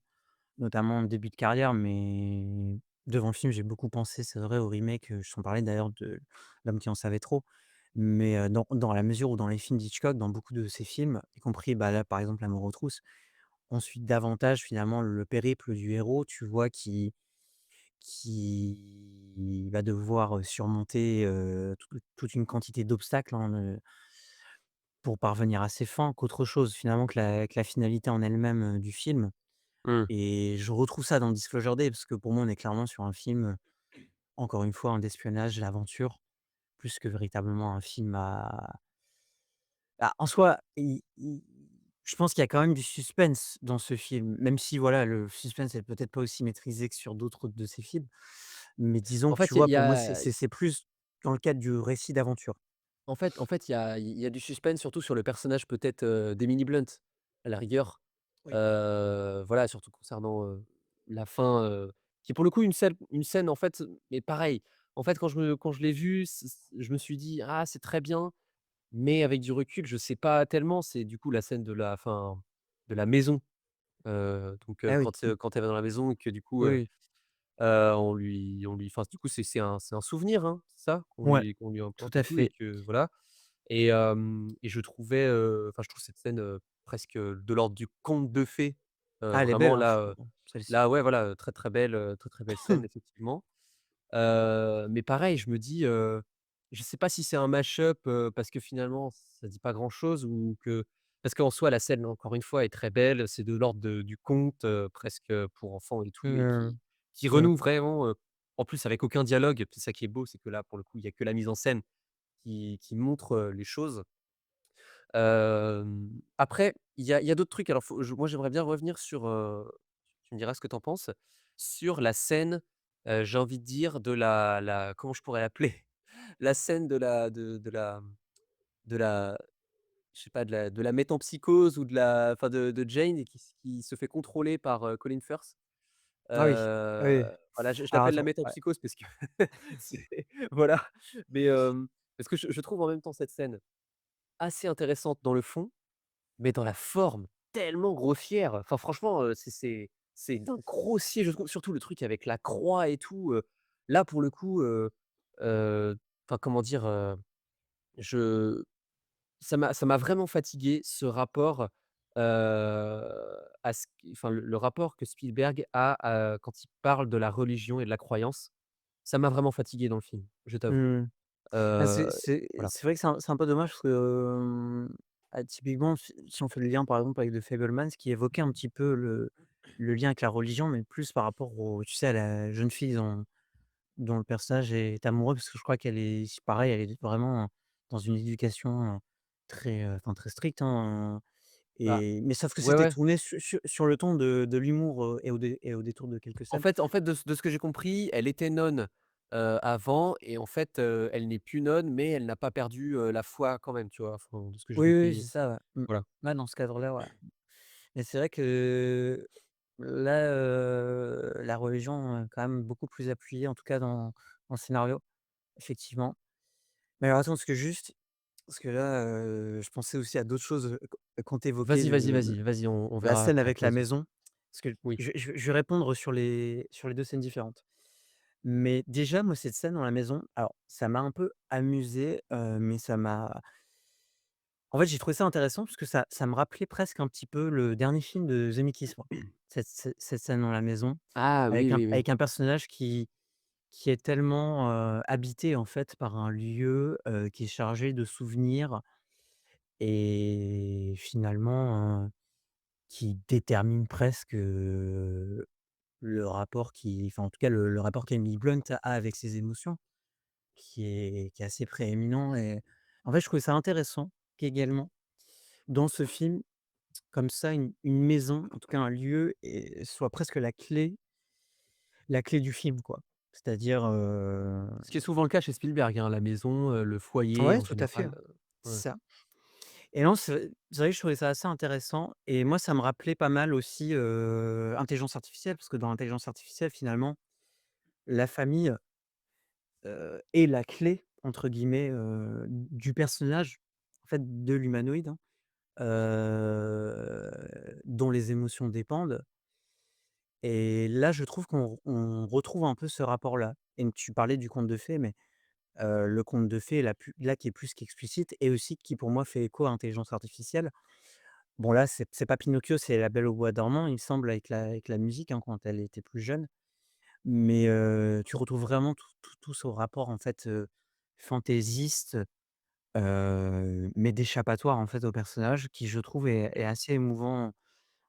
notamment en début de carrière, mais devant le film, j'ai beaucoup pensé, c'est vrai, au remake, je t'en parlais d'ailleurs de L'homme qui en savait trop, mais dans la mesure où dans les films d'Hitchcock, dans beaucoup de ses films, y compris, bah, là, par exemple, L'amour aux trousses, on suit davantage finalement le périple du héros, tu vois, qui va devoir, surmonter, toute une quantité d'obstacles, hein, pour parvenir à ses fins qu'autre chose finalement que la finalité en elle-même, du film Mmh. et je retrouve ça dans Disclosure Day parce que pour moi on est clairement sur un film, encore une fois, hein, d'espionnage, d'aventure, plus que véritablement un film à en soi, i je pense qu'il y a quand même du suspense dans ce film, même si voilà, le suspense est peut-être pas aussi maîtrisé que sur d'autres de ses films. Mais disons En que tu fait, il vois, y pour moi, a c'est plus dans le cadre du récit d'aventure. il y a du suspense surtout sur le personnage peut-être, d'Emily Blunt, à la rigueur. Oui. Voilà, surtout concernant, la fin, qui est pour le coup une scène en fait, mais pareil, en fait quand je l'ai vue, je me suis dit: «Ah c'est très bien», mais avec du recul, je sais pas tellement. C'est du coup la scène de la maison, Ah oui, quand elle va dans la maison et que du coup, oui, oui. on lui enfin du coup c'est un souvenir, hein, c'est ça? Ouais, Qu'on lui tout implante et à tout et fait. que voilà. Et je trouvais, enfin, je trouve cette scène, presque, de l'ordre du conte de fées. Ah, elle est belle, Vraiment hein, là, celle-ci. ouais, voilà, très, très belle scène effectivement. Mais pareil, je me dis, je sais pas si c'est un mash-up, parce que finalement ça dit pas grand-chose ou que parce qu'en soi la scène encore une fois est très belle, c'est de l'ordre du conte, presque, pour enfants et tout et Mmh, qui mmh. renoue vraiment, en plus avec aucun dialogue. C'est ça qui est beau, c'est que là pour le coup, il y a que la mise en scène qui montre, les choses. Après, il y a d'autres trucs. Alors moi, j'aimerais bien revenir sur, tu me diras ce que tu en penses, sur la scène, j'ai envie de dire de la comment je pourrais l'appeler? La scène de la je sais pas, de la métempsycose ou de la enfin de Jane et qui se fait contrôler par, Colin Firth. Ah oui, oui. Voilà, je Alors l'appelle la attends, ouais. métempsycose parce que c'est voilà, mais parce que je trouve en même temps cette scène assez intéressante dans le fond, mais dans la forme, tellement grossière. Enfin franchement, c'est d'un grossier, je trouve, surtout le truc avec la croix et tout, là pour le coup, enfin comment dire? Je ça m'a vraiment fatigué ce rapport, à ce qui enfin le rapport que Spielberg a, quand il parle de la religion et de la croyance. Ça m'a vraiment fatigué dans le film, je t'avoue. Mmh. Ah, Heu, voilà. c'est vrai que c'est un peu dommage parce que, typiquement, si on fait le lien, par exemple, avec The Fabelmans qui évoquait un petit peu le lien avec la religion, mais plus par rapport au tu sais, à la jeune fille dont le personnage est amoureux, parce que je crois qu'elle est pareil, elle est vraiment dans une éducation, très, enfin, très stricte, hein, Bah, mais sauf que ouais, c'était ouais. tourné sur le ton de l'humour, et au détour de quelques En scènes. fait en fait, de ce que j'ai compris, elle était nonne, avant et en fait, elle n'est plus nonne, mais elle n'a pas perdu, la foi quand même, tu vois? Enfin, de ce que j'ai Oui, oui, oui, compris, c'est ça, ouais. voilà. Ouais, dans ce cadre-là, ouais. Mais c'est vrai que là, la religion est quand même beaucoup plus appuyée, en tout cas dans le scénario, effectivement. Mais alors attends, parce que là, je pensais aussi à d'autres choses, quand tu évoquais Vas-y, vas-y, vas-y, vas-y, on la verra scène après. avec la Vas-y. maison, parce que Oui. je vais répondre sur les 2 scènes différentes. Mais déjà, moi, cette scène dans la maison, alors ça m'a un peu amusé, mais ça m'a en fait, j'ai trouvé ça intéressant parce que ça me rappelait presque un petit peu le dernier film de Zemeckis, moi. Cette scène dans la maison Ah oui, oui, oui. avec un personnage qui est tellement, habité, en fait, par un lieu, qui est chargé de souvenirs et finalement, qui détermine presque, le rapport enfin, en tout cas, le rapport qu'Emily Blunt a avec ses émotions, qui est assez prééminent et en fait, je trouvais ça intéressant qu'également, dans ce film, comme ça, une maison, en tout cas un lieu et soit presque la clé du film, quoi. C'est-à-dire, Ce qui est souvent le cas chez Spielberg, hein, la maison, le foyer ouais, en tout à fait, général, ouais. c'est ça et non, c'est vrai que je trouvais ça assez intéressant et moi, ça me rappelait pas mal aussi, intelligence artificielle parce que dans l'intelligence artificielle, finalement, la famille, est «la clé» entre guillemets, du personnage, en fait, de l'humanoïde, hein, dont les émotions dépendent et là, je trouve qu'on retrouve un peu ce rapport-là et tu parlais du conte de fées, mais le conte de fées là qui est plus qu'explicite et aussi qui pour moi fait écho à l'intelligence artificielle. Bon là, c'est pas Pinocchio, c'est La Belle au bois dormant, il me semble avec la musique, hein, quand elle était plus jeune. Mais tu retrouves vraiment tout ce rapport en fait, fantaisiste, mais d'échappatoire, en fait, au personnage qui, je trouve, est Mmh. assez émouvant, en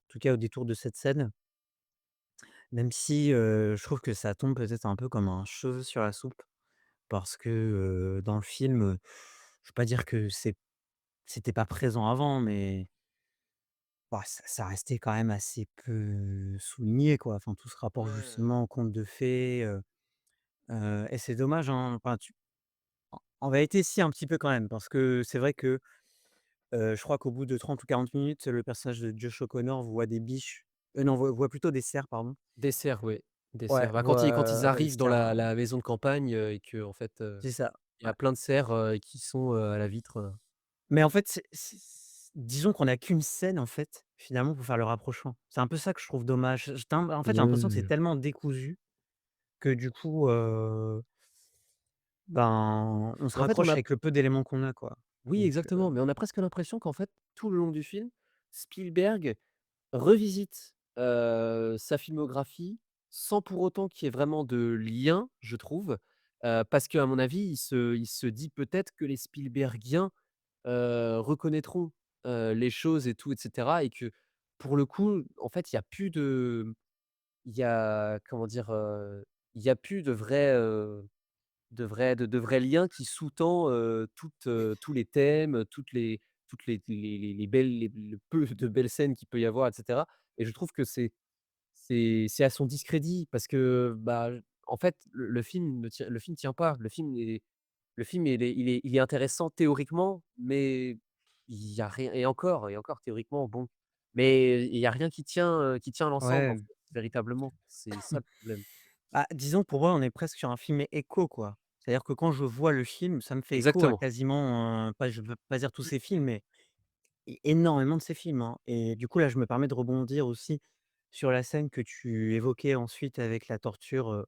tout cas au détour de cette scène. Même si, je trouve que ça tombe peut-être un peu comme un cheveu sur la soupe parce que, dans le film, je vais pas dire que c'était pas présent avant, mais bah, ça restait quand même assez peu souligné, quoi. Enfin, tout ce rapport Ouais. justement au conte de fées, et c'est dommage, hein, enfin, en vérité, si, un petit peu quand même, parce que c'est vrai que, je crois qu'au bout de 30 ou 40 minutes, le personnage de Josh O'Connor voit des biches, non, voit plutôt des cerfs, pardon. Dessert, ouais, Ouais, dessert. Bah, quand ils voit des arrivent dans cerfs, la maison de campagne, et qu'en fait, c'est ça, il y ouais. a plein de cerfs, qui sont, à la vitre, Mais en fait, disons qu'on a qu'une scène, en fait, finalement, pour faire le rapprochement. C'est un peu ça que je trouve dommage. En fait, j'ai l'impression que c'est Ouais. tellement décousu que du coup, ben, on se Mais en fait, on raccroche a avec le peu d'éléments qu'on a, quoi. oui, Donc, exactement, mais on a presque l'impression qu'en fait, tout le long du film, Spielberg revisite, sa filmographie sans pour autant qu'il y ait vraiment de lien, je trouve, parce qu'à mon avis, il se dit peut-être que les Spielbergiens, reconnaîtront, les choses et tout et cetera et que pour le coup, en fait, il y a comment dire? Il y a plus de vrais liens qui sous-tend, tous les thèmes, toutes les belles le peu de belles scènes qu'il peut y avoir et cetera et je trouve que c'est à son discrédit parce que, bah, en fait, le film tient pas. Le film il est intéressant théoriquement, mais il y a rien et encore théoriquement, bon, mais il y a rien qui tient l'ensemble, en ouais, fait, véritablement. C'est ça le problème. bah, disons pour moi, on est presque sur un film écho, quoi. C'est-à-dire que quand je vois le film, ça me fait écho à Exactement. quasiment, pas je veux pas dire tous ces films, mais énormément de ces films, hein, et du coup, là, je me permets de rebondir aussi sur la scène que tu évoquais ensuite avec la torture,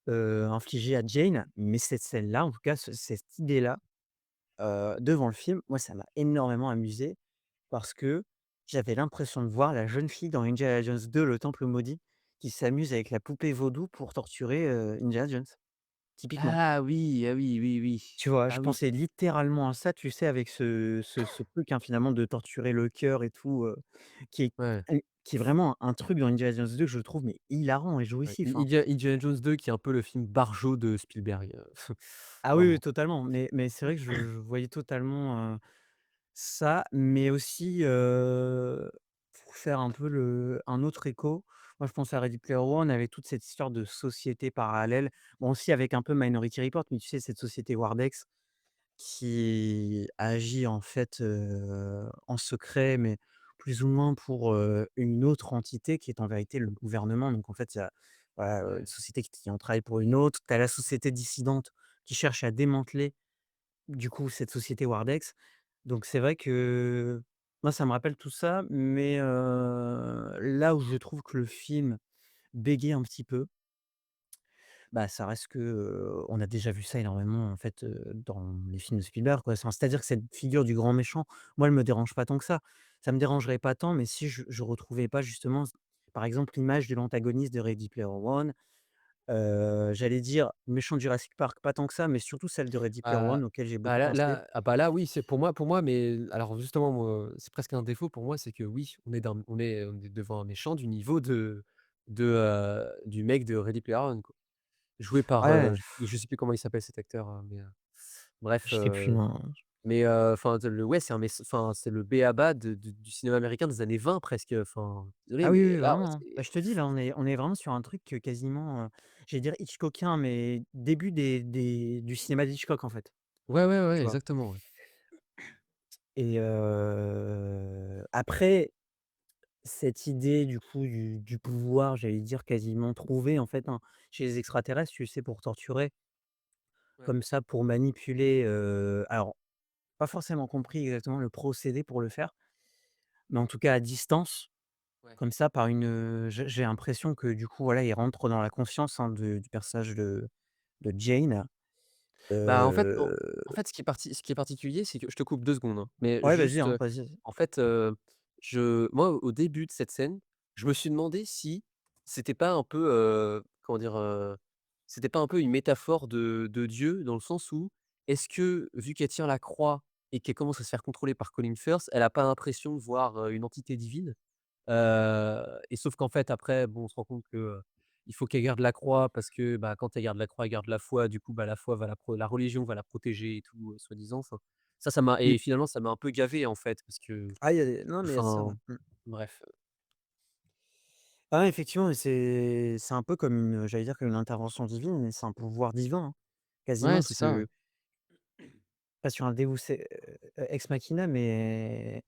infligée à Jane. Mais cette scène-là, en tout cas, cette idée-là, devant le film, moi, ça m'a énormément amusé parce que j'avais l'impression de voir la jeune fille dans Indiana Jones 2: Le Temple maudit, qui s'amuse avec la poupée vaudou pour torturer, Indiana Jones, typiquement. Ah oui, ah oui, oui, oui. Tu vois? Je Ah oui, pensais littéralement à ça, tu sais, avec ce truc, hein, finalement, de torturer le cœur et tout, qui est ouais, qui est vraiment un truc dans Indiana Jones 2 que je trouve, mais hilarant et ouais. jouissif, hein. Indiana Jones 2 qui est un peu le film Barjo de Spielberg, Ah oui, oui, vraiment. totalement, mais c'est vrai que je voyais totalement, ça, mais aussi, pour faire un peu un autre écho, moi je pense à Ready Player One avec toute cette histoire de société parallèle. Bon aussi avec un peu Minority Report, mais tu sais cette société Wardex qui agit en fait, en secret, mais plus ou moins pour, une autre entité qui est en vérité le gouvernement. Donc en fait, il y a, voilà, une Ouais, société qui en travaille pour une autre. Tu as la société dissidente qui cherche à démanteler, du coup, cette société Wardex. Donc c'est vrai que moi, ça me rappelle tout ça, mais là où je trouve que le film bégaye un petit peu, bah, ça reste que, on a déjà vu ça énormément en fait, dans les films de Spielberg, quoi. Enfin, c'est-à-dire que cette figure du grand méchant, moi, elle me dérange pas tant que ça. Ça me dérangerait pas tant, mais si je retrouvais pas justement par exemple, l'image de l'antagoniste de Ready Player One, j'allais dire méchant de Jurassic Park, pas tant que ça, mais surtout celle de Ready Player bah One auquel j'ai bah, beaucoup là pensé. là ah bah, là, oui, c'est pour moi, mais alors justement, moi, c'est presque un défaut pour moi, c'est que oui, on est devant un méchant du niveau du mec de Ready Player One, quoi. Joué par, Ouais, je sais plus comment il s'appelle cet acteur, mais, bref, je sais plus, non. mais, enfin, ouais, c'est le b.a-ba du cinéma américain des années 20 presque, enfin, désolé, Ah oui, mais oui, là, vraiment, hein. Bah, c'est je te dis, là, on est vraiment sur un truc, quasiment, j'allais dire Hitchcockien, mais début du cinéma d'Hitchcock, en fait, ouais, ouais, ouais, tu vois? exactement, ouais. Et après, cette idée, du coup, du pouvoir, j'allais dire quasiment trouvé, en fait, hein, chez les extraterrestres, tu sais, pour torturer, Ouais, comme ça, pour manipuler, alors, pas forcément compris exactement le procédé pour le faire, mais en tout cas à distance. ouais. Comme ça, par une, j'ai l'impression que du coup, voilà, il rentre dans la conscience, hein, du personnage de Jane. Bah, en fait, Heu ce qui est particulier, c'est que je te coupe 2 secondes, hein, mais ouais, vas-y, juste, hein, vas-y. en fait, moi, au début de cette scène, je me suis demandé si c'était pas un peu, comment dire? C'était pas un peu une métaphore de Dieu dans le sens où est-ce que, vu qu'elle tient la croix et qu'elle commence à se faire contrôler par Colin Firth, elle a pas l'impression de voir, une entité divine? Et sauf qu'en fait après, bon, on se rend compte que, il faut qu'elle garde la croix parce que, bah, quand elle garde la croix, elle garde la foi, du coup, bah, la foi va la religion va la protéger et tout, soi-disant, enfin, ça m'a Mmh. et finalement ça m'a un peu gavé, en fait, parce que Ah, il y a des non, mais il y a ça, ouais. enfin, Mmh. bref, Ah ouais, effectivement, et c'est un peu comme une, j'allais dire comme une intervention divine, mais c'est un pouvoir divin, hein, quasiment, ouais, parce c'est ça, ouais. que pas sur un Deus ex machina, mais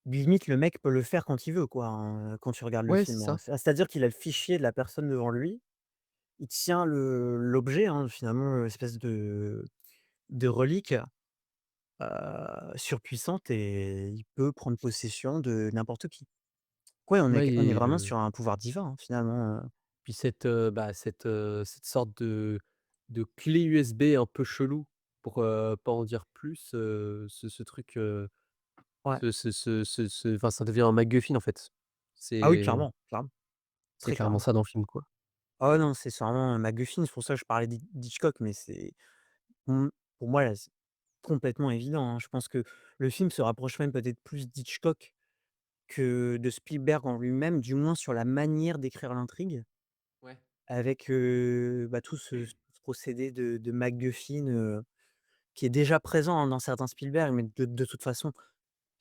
limite le mec peut le faire quand il veut, quoi, hein, quand tu regardes le Ouais, c'est film, hein. ça. C'est-à-dire qu'il a le fichier de la personne devant lui, il tient l'objet, hein, finalement, espèce de relique, surpuissante, et il peut prendre possession de n'importe qui. Ouais, Ouais on est et vraiment sur un pouvoir divin, hein, finalement, puis cette sorte de clé USB un peu chelou pour, pas en dire plus, ce truc, ouais. enfin, ça devient un MacGuffin, en fait. Ah oui, C'est clairement, clairement, c'est très clairement clairement. ça dans le film, quoi. Ah ouais, non, c'est vraiment un MacGuffin, c'est pour ça que je parlais d'Hitchcock, mais c'est, mmh, pour moi, là, c'est complètement évident, hein. Je pense que le film se rapproche même peut-être plus d'Hitchcock que de Spielberg en lui-même, du moins sur la manière d'écrire l'intrigue, Ouais. avec, bah, tout ce procédé de MacGuffin, qui est déjà présent, hein, dans certains Spielberg, mais de toute façon,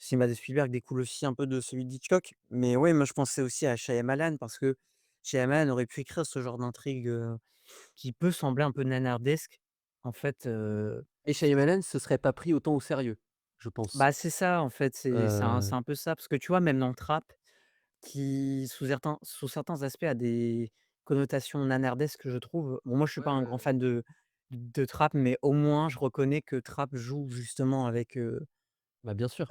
le cinéma de Spielberg découle aussi un peu de celui d'Hitchcock. Mais ouais, moi je pensais aussi à Shyamalan, parce que Shyamalan aurait pu écrire ce genre d'intrigue, qui peut sembler un peu nanardesque. En fait, Et Shyamalan se serait pas pris autant au sérieux, je pense. bah, c'est ça, en fait, c'est Heu, un peu ça. Parce que tu vois, même dans Trap, qui sous certains aspects a des connotations nanardesques, je trouve. Bon, moi je suis ouais, pas un ouais, grand ouais. fan de Trap, mais au moins je reconnais que Trap Bah, bien sûr.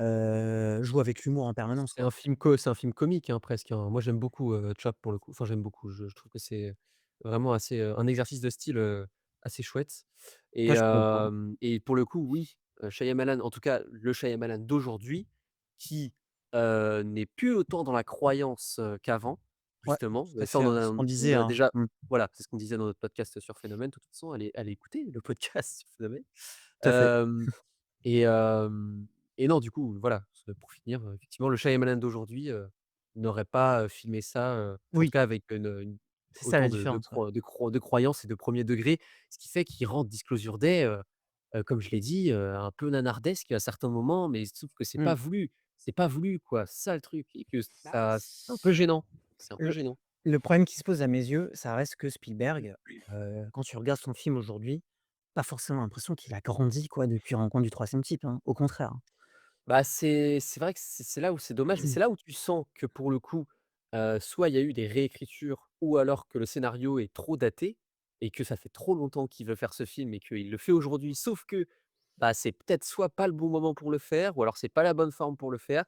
joue avec l'humour en permanence, C'est quoi. un c'est un film comique, hein, presque, hein. Moi, j'aime beaucoup, Chop pour le coup. Enfin, j'aime beaucoup. Je trouve que c'est vraiment assez, un exercice de style, assez chouette Ça, je peux comprendre. et pour le coup, oui, Shyamalan, en tout cas, le Shyamalan d'aujourd'hui qui, n'est plus autant dans la croyance, qu'avant, Ouais, justement. tout Mais à ça, fait, ouais, ce qu'on on disait, en a hein. déjà Mmh, voilà, c'est ce qu'on disait dans notre podcast sur Phénomène. De toute façon, allez écouter le podcast sur Phénomène. tout à fait. Et et non, du coup, voilà, pour finir, effectivement, le Shyamalan d'aujourd'hui, n'aurait pas, filmé ça, en tout Oui, cas avec c'est ça la autant différence, ouais. de croyances et de premier degré. Ce qui fait qu'il rend Disclosure Day, comme je l'ai dit, un peu nanardesque à certains moments, mais sauf que c'est pas Mmh. voulu. C'est pas voulu, quoi, c'est ça le truc et que Bah, ça c'est un peu gênant. C'est un peu le gênant. le problème qui se pose à mes yeux, ça reste que Spielberg, quand tu regardes son film aujourd'hui, pas forcément l'impression qu'il a grandi, quoi, depuis Rencontre du troisième type, hein, au contraire, hein. Bah, c'est vrai que c'est là où c'est dommage et c'est là où tu sens que pour le coup, soit il y a eu des réécritures ou alors que le scénario est trop daté et que ça fait trop longtemps qu'il veut faire ce film et qu'il le fait aujourd'hui. Sauf que, bah, c'est peut-être soit pas le bon moment pour le faire ou alors c'est pas la bonne forme pour le faire.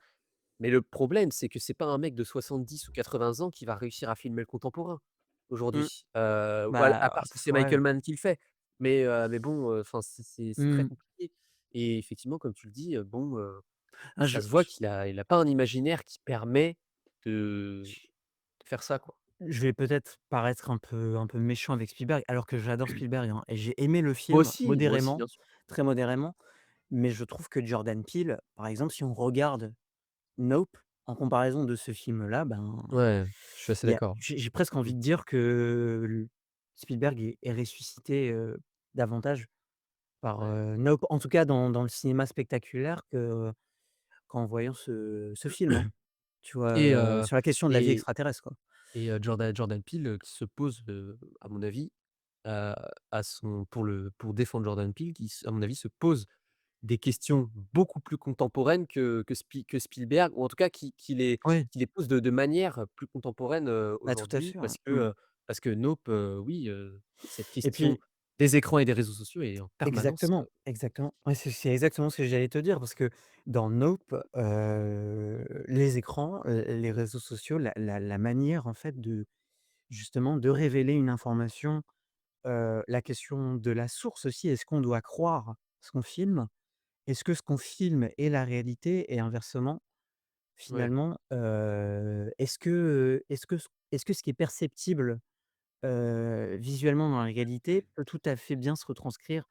Mais le problème, c'est que c'est pas un mec de 70 ou 80 ans qui va réussir à filmer le contemporain, Mmh. aujourd'hui. Voilà, à Bah, part si c'est ouais. Michael Mann qui le fait. Mais bon, enfin, c'est très Mmh. compliqué et effectivement, comme tu le dis, bon, Ah, ça se voit qu'il a pas un imaginaire qui permet de faire ça, quoi. je vais peut-être paraître un peu méchant avec Spielberg, alors que j'adore Spielberg, hein, et j'ai aimé le film Moi aussi, modérément, bien sûr. très modérément, mais je trouve que Jordan Peele, par exemple, si on regarde Nope, en comparaison de ce film-là, ben, Ouais, je suis assez il y a d'accord. j'ai presque Mmh. envie de dire que Spielberg est ressuscité, davantage par, Ouais Nope, en tout cas dans le cinéma spectaculaire, qu'en voyant ce film, hein. Tu vois, et sur la question de la vie et extraterrestre, quoi. Jordan Peele, qui se pose, à mon avis, heu, à son pour défendre Jordan Peele, qui à mon avis se pose des questions beaucoup plus contemporaines que Spielberg ou en tout cas Oui, qui les pose de manière plus contemporaine, bah, tout à aujourd'hui fait, ouais. Mmh. parce que Nope, oui, cette Et question puis des écrans et des réseaux sociaux est en permanence, exactement, exactement. Ouais, c'est exactement ce que j'allais te dire, parce que dans Nope, les écrans, les réseaux sociaux, la manière en fait de justement de révéler une information, la question de la source aussi. Est-ce qu'on doit croire ce qu'on filme? Est-ce que ce qu'on filme est la réalité? Et inversement, ouais, finalement, est-ce que ce qui est perceptible visuellement dans la réalité peut tout à fait bien se retranscrire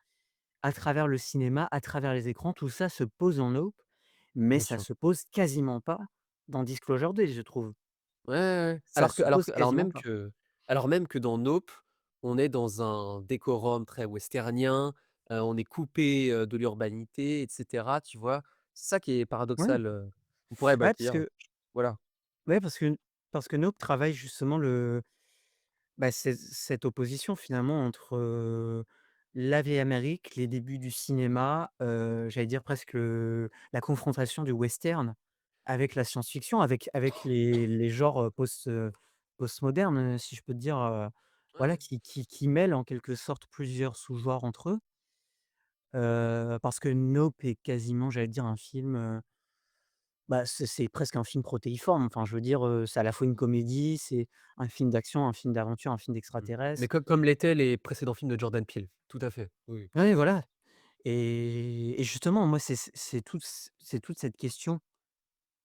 à travers le cinéma, à travers les écrans. Tout ça se pose dans Nope, mais Bien ça sûr. se pose quasiment pas dans Disclosure Day, je trouve. Ouais, ouais, ouais. Ça se pose quasiment pas. Alors même que dans Nope, on est dans un décorum très westernien, on est coupé, de l'urbanité et cetera, tu vois? C'est ça qui est Oui, paradoxal, on pourrait, ouais, dire voilà. parce que Nope travaille justement cette opposition finalement entre, la vieille Amérique, les débuts du cinéma, j'allais dire presque la confrontation du western avec la science-fiction, avec les genres, postmodernes, si je peux te dire, voilà, Ouais. qui mêlent en quelque sorte plusieurs sous-genres entre eux. Parce que Nope est quasiment, j'allais dire, un film, c'est presque un film protéiforme. Enfin, je veux dire, c'est à la fois une comédie, c'est un film d'action, un film d'aventure, un film Mmh. Mais d'extraterrestre. comme l'étaient les précédents films de Jordan Peele. Tout à fait, oui, oui. Ouais, voilà, et justement, moi, c'est toute cette question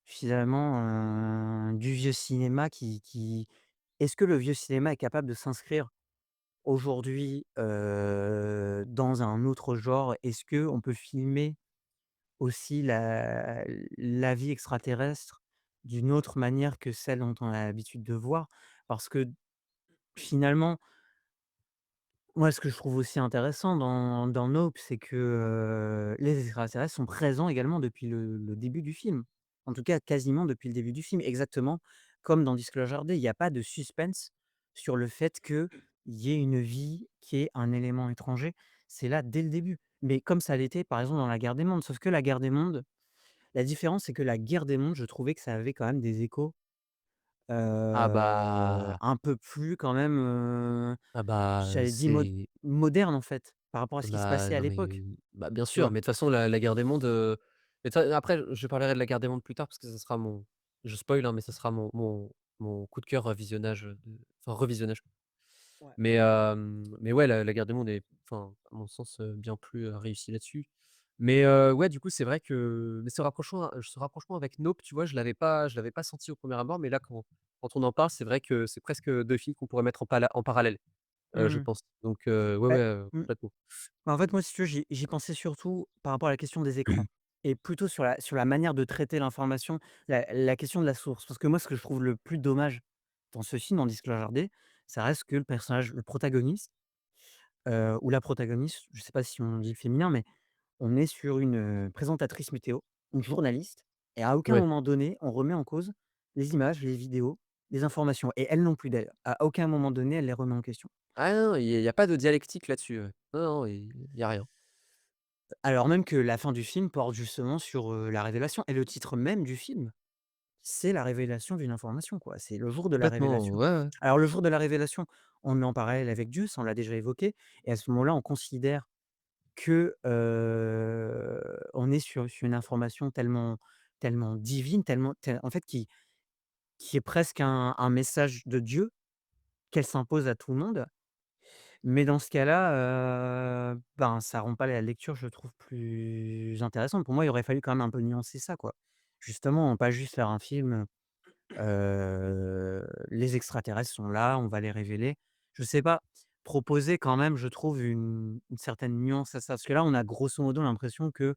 finalement, du vieux cinéma qui est-ce que le vieux cinéma est capable de s'inscrire aujourd'hui, dans un autre genre? Est-ce qu'on peut filmer aussi la vie extraterrestre d'une autre manière que celle dont on a l'habitude de voir? Parce que finalement, moi, ce que je trouve aussi intéressant dans Nope, c'est que, les extraterrestres sont présents également depuis le début du film. En tout cas, quasiment depuis le début du film, exactement comme dans Disclosure Day. Il y a pas de suspense sur le fait qu'il y ait une vie qui est un élément étranger. C'est là dès le début. Mais comme ça l'était, par exemple, dans La Guerre des mondes. Sauf que La Guerre des mondes, la différence, c'est que La Guerre des mondes, je trouvais que ça avait quand même des échos, Ah bah un peu plus quand même, j'avais dit c'est moderne en fait, par rapport à ce qui se bah, passait à non mais l'époque, bien tu sûr, vois? mais de toute façon la guerre des mondes, mais toi après je parlerai de la guerre des mondes plus tard parce que ça sera mon je spoil, hein, mais ça sera mon coup de cœur, visionnage, enfin revisionnage. Ouais. Mais ouais, la guerre des mondes est enfin, à mon sens, bien plus, réussie là-dessus. Mais ouais, du coup, c'est vrai que ce rapprochement avec Nope, tu vois, je l'avais pas senti au premier abord, mais là, quand on en parle, c'est vrai que c'est presque 2 films qu'on pourrait mettre en parallèle, je Mmh. pense. Donc ouais, Bah, ouais, mmh, complètement. en fait, moi, si tu veux, j'y pensais surtout par rapport à la question des écrans et plutôt sur la manière de traiter l'information, la question de la source. Parce que moi, ce que je trouve le plus dommage dans ce film, dans Disclosure Day, ça reste que le personnage, le protagoniste, ou la protagoniste, je sais pas si on dit féminin, mais on est sur une, présentatrice météo, une journaliste, et à aucun Ouais. moment donné, on remet en cause les images, les vidéos, les informations, et elle non plus d'ailleurs. À aucun moment donné, elle les remet en question. Ah non, il y a pas de dialectique là-dessus, ouais. Non, non, il y a rien. Alors même que la fin du film porte justement sur, la révélation, et le titre même du film, c'est la révélation d'une information, quoi. C'est le jour de la Complètement, révélation. ouais, ouais. Alors le jour de la révélation, on le met en parallèle avec Dieu, ça on l'a déjà évoqué, et à ce moment-là, on considère que, on est sur une information tellement divine, en fait, qui est presque un message de Dieu, qu'elle s'impose à tout le monde. Mais dans ce cas-là, ben, ça rend pas la lecture, je trouve, plus intéressante. Pour moi, il aurait fallu quand même un peu nuancer ça, quoi. Justement, pas juste faire un film, les extraterrestres sont là, on va les révéler. Je sais pas, proposer quand même, je trouve, une certaine nuance à ça. Parce que là, on a grosso modo l'impression que,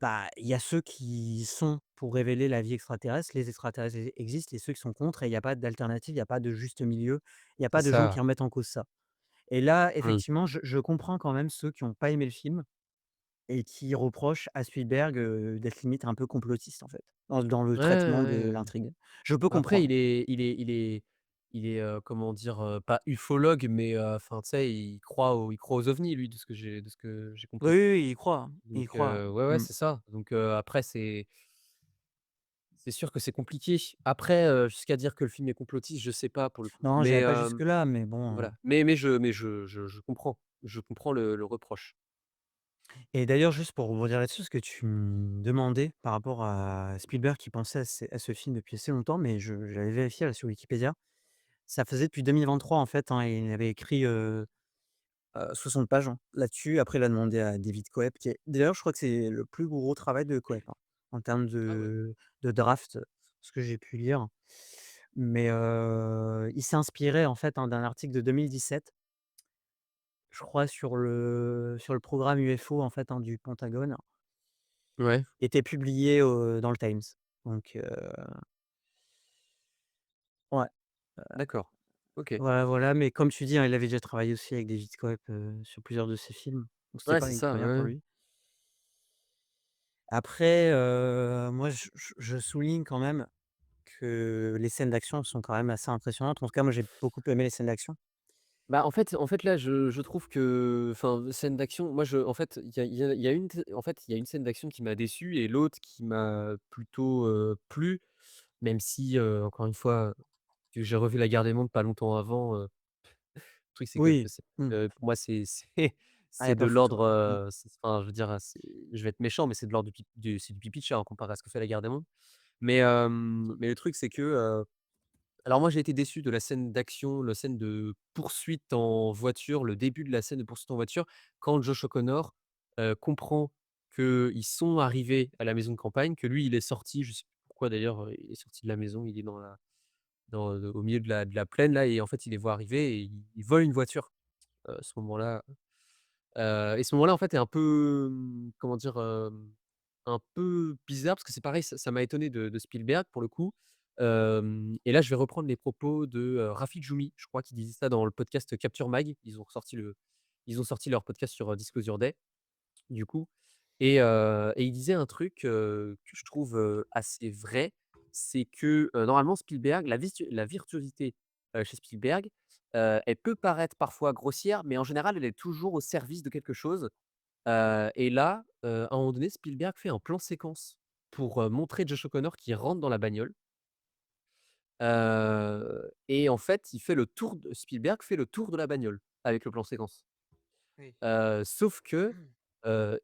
bah, il y a ceux qui sont pour révéler la vie extraterrestre, les extraterrestres existent, et ceux qui sont contre, et il y a pas d'alternative, il y a pas de juste milieu, il y a C'est pas de gens qui ça. remettent en cause ça. Et là, Mmh. effectivement, je comprends quand même ceux qui ont pas aimé le film et qui reprochent à Spielberg, d'être limite un peu complotiste, en fait, dans le Ouais, traitement de ouais, ouais. l'intrigue. Je peux Après comprendre. comment dire? Pas ufologue, mais enfin, tu sais, il croit aux ovnis lui, de ce que j'ai Oui, compris. oui, oui, il y croit, hein, il y Donc croit. ouais, ouais, Mmh. c'est ça. Donc après c'est sûr que c'est compliqué. Après, jusqu'à dire que le film est complotiste, je sais pas pour le coup. Non, Mais j'irai pas jusque-là, mais bon, voilà. Mais je comprends. Je comprends le reproche. et d'ailleurs, juste pour rebondir là-dessus, ce que tu me demandais par rapport à Spielberg qui pensait à ce film depuis assez longtemps, mais j'avais vérifié là sur Wikipédia. Ça faisait depuis 2023 en fait, hein, et il avait écrit, 60 pages, hein, là-dessus. Après, il a demandé à David Coep, qui est d'ailleurs, je crois que c'est le plus gros travail de Coep, hein, en termes Ah ouais? de draft, ce que j'ai pu lire. Mais il s'est inspiré en fait, hein, d'un article de 2017, je crois sur le programme UFO en fait, hein, du Pentagone, Ouais, qui était publié, dans le Times. Donc ouais, d'accord. OK. voilà, voilà, mais comme tu dis, hein, il avait déjà travaillé aussi avec David Koepp, sur plusieurs de ses films, donc c'était Ouais, pas c'est une ça, première pour ouais, ouais. lui. Après, moi je souligne quand même que les scènes d'action sont quand même assez impressionnantes. En tout cas, moi j'ai beaucoup aimé les scènes d'action. Bah, en fait, là, je trouve que enfin, scène d'action, moi, en fait, il y a une en fait, il y a une scène d'action qui m'a déçu et l'autre qui m'a plutôt, plu, même si, encore une fois, que j'ai revu La Guerre des mondes pas longtemps avant, le truc, c'est que Oui, mmh. pour moi, Ah, il y c'est a de pas photo, l'ordre, ouais. Mmh. enfin, je veux dire, je vais être méchant, mais c'est de l'ordre du pipi de chat, hein, comparé à ce que fait La Guerre des mondes. Mais le truc, c'est que, alors moi, j'ai été déçu de la scène d'action, la scène de poursuite en voiture, le début de la scène de poursuite en voiture, quand Josh O'Connor, comprend qu'ils sont arrivés à la maison de campagne, que lui, il est sorti, je sais plus pourquoi d'ailleurs, il est sorti de la maison, il est au milieu de la plaine là et en fait, il les voit arriver et il vole une voiture, à ce moment-là. Et ce moment-là, en fait, est un peu, comment dire? Un peu bizarre parce que c'est pareil, ça m'a étonné de Spielberg pour le coup. Et là, je vais reprendre les propos de, Rafik Djoumi, je crois qu'il disait ça dans le podcast Capture Mag. Ils ont sorti leur podcast sur, Disclosure Day, du coup. Et il disait un truc, que je trouve, assez vrai, c'est que, normalement Spielberg, la virtuosité, chez Spielberg, elle peut paraître parfois grossière, mais en général, elle est toujours au service de quelque chose. Et là, à un moment donné, Spielberg fait un plan séquence pour, montrer Josh O'Connor qui rentre dans la bagnole, et en fait, Spielberg fait le tour de la bagnole avec le plan séquence. Oui. Sauf que,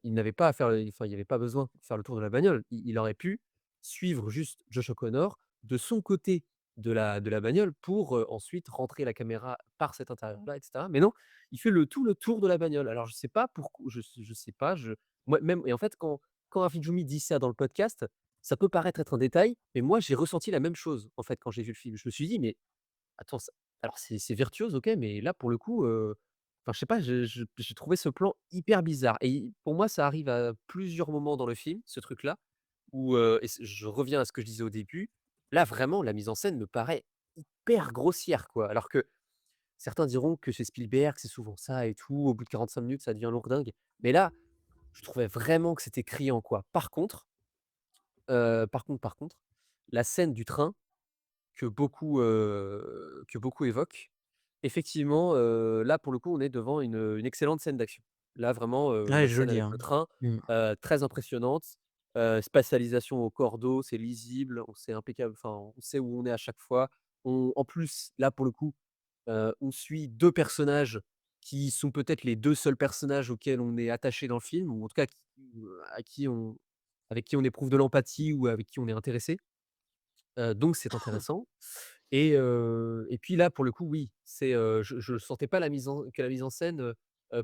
il n'avait pas à faire enfin, il y avait pas besoin de faire le tour de la bagnole. Il aurait pu suivre juste Josh O'Connor de son côté de la bagnole pour, ensuite rentrer la caméra par cet intérieur-là et cetera. Mais non, il fait le tour de la bagnole. Alors je sais pas pourquoi, je sais pas, moi même et en fait quand Rafik dit ça dans le podcast, ça peut paraître être un détail, mais moi j'ai ressenti la même chose, en fait, quand j'ai vu le film. Je me suis dit: «Mais attends, ça alors c'est virtuose, OK, mais là, pour le coup, enfin, je sais pas, j'ai trouvé ce plan hyper bizarre et pour moi, ça arrive à plusieurs moments dans le film, ce truc-là, où, et je reviens à ce que je disais au début, là, vraiment, la mise en scène me paraît hyper grossière, quoi. Alors que certains diront que chez Spielberg, c'est souvent ça et tout, au bout de 45 minutes, ça devient lourdingue. Mais là, je trouvais vraiment que c'était criant, quoi. Par contre, la scène du train que beaucoup évoquent. Effectivement, là, pour le coup, on est devant une excellente scène d'action. Là, vraiment, Ouais, la scène joli, avec hein. le train, Mmh. très impressionnante, spatialisation au cordeau, c'est lisible, on sait impeccable, enfin, on sait où on est à chaque fois. En plus, là, pour le coup, on suit 2 personnages qui sont peut-être les 2 seuls personnages auxquels on est attaché dans le film ou en tout cas à qui on avec qui on éprouve de l'empathie ou avec qui on est intéressé. Donc c'est intéressant et puis là, pour le coup, oui, je sentais pas la mise en scène,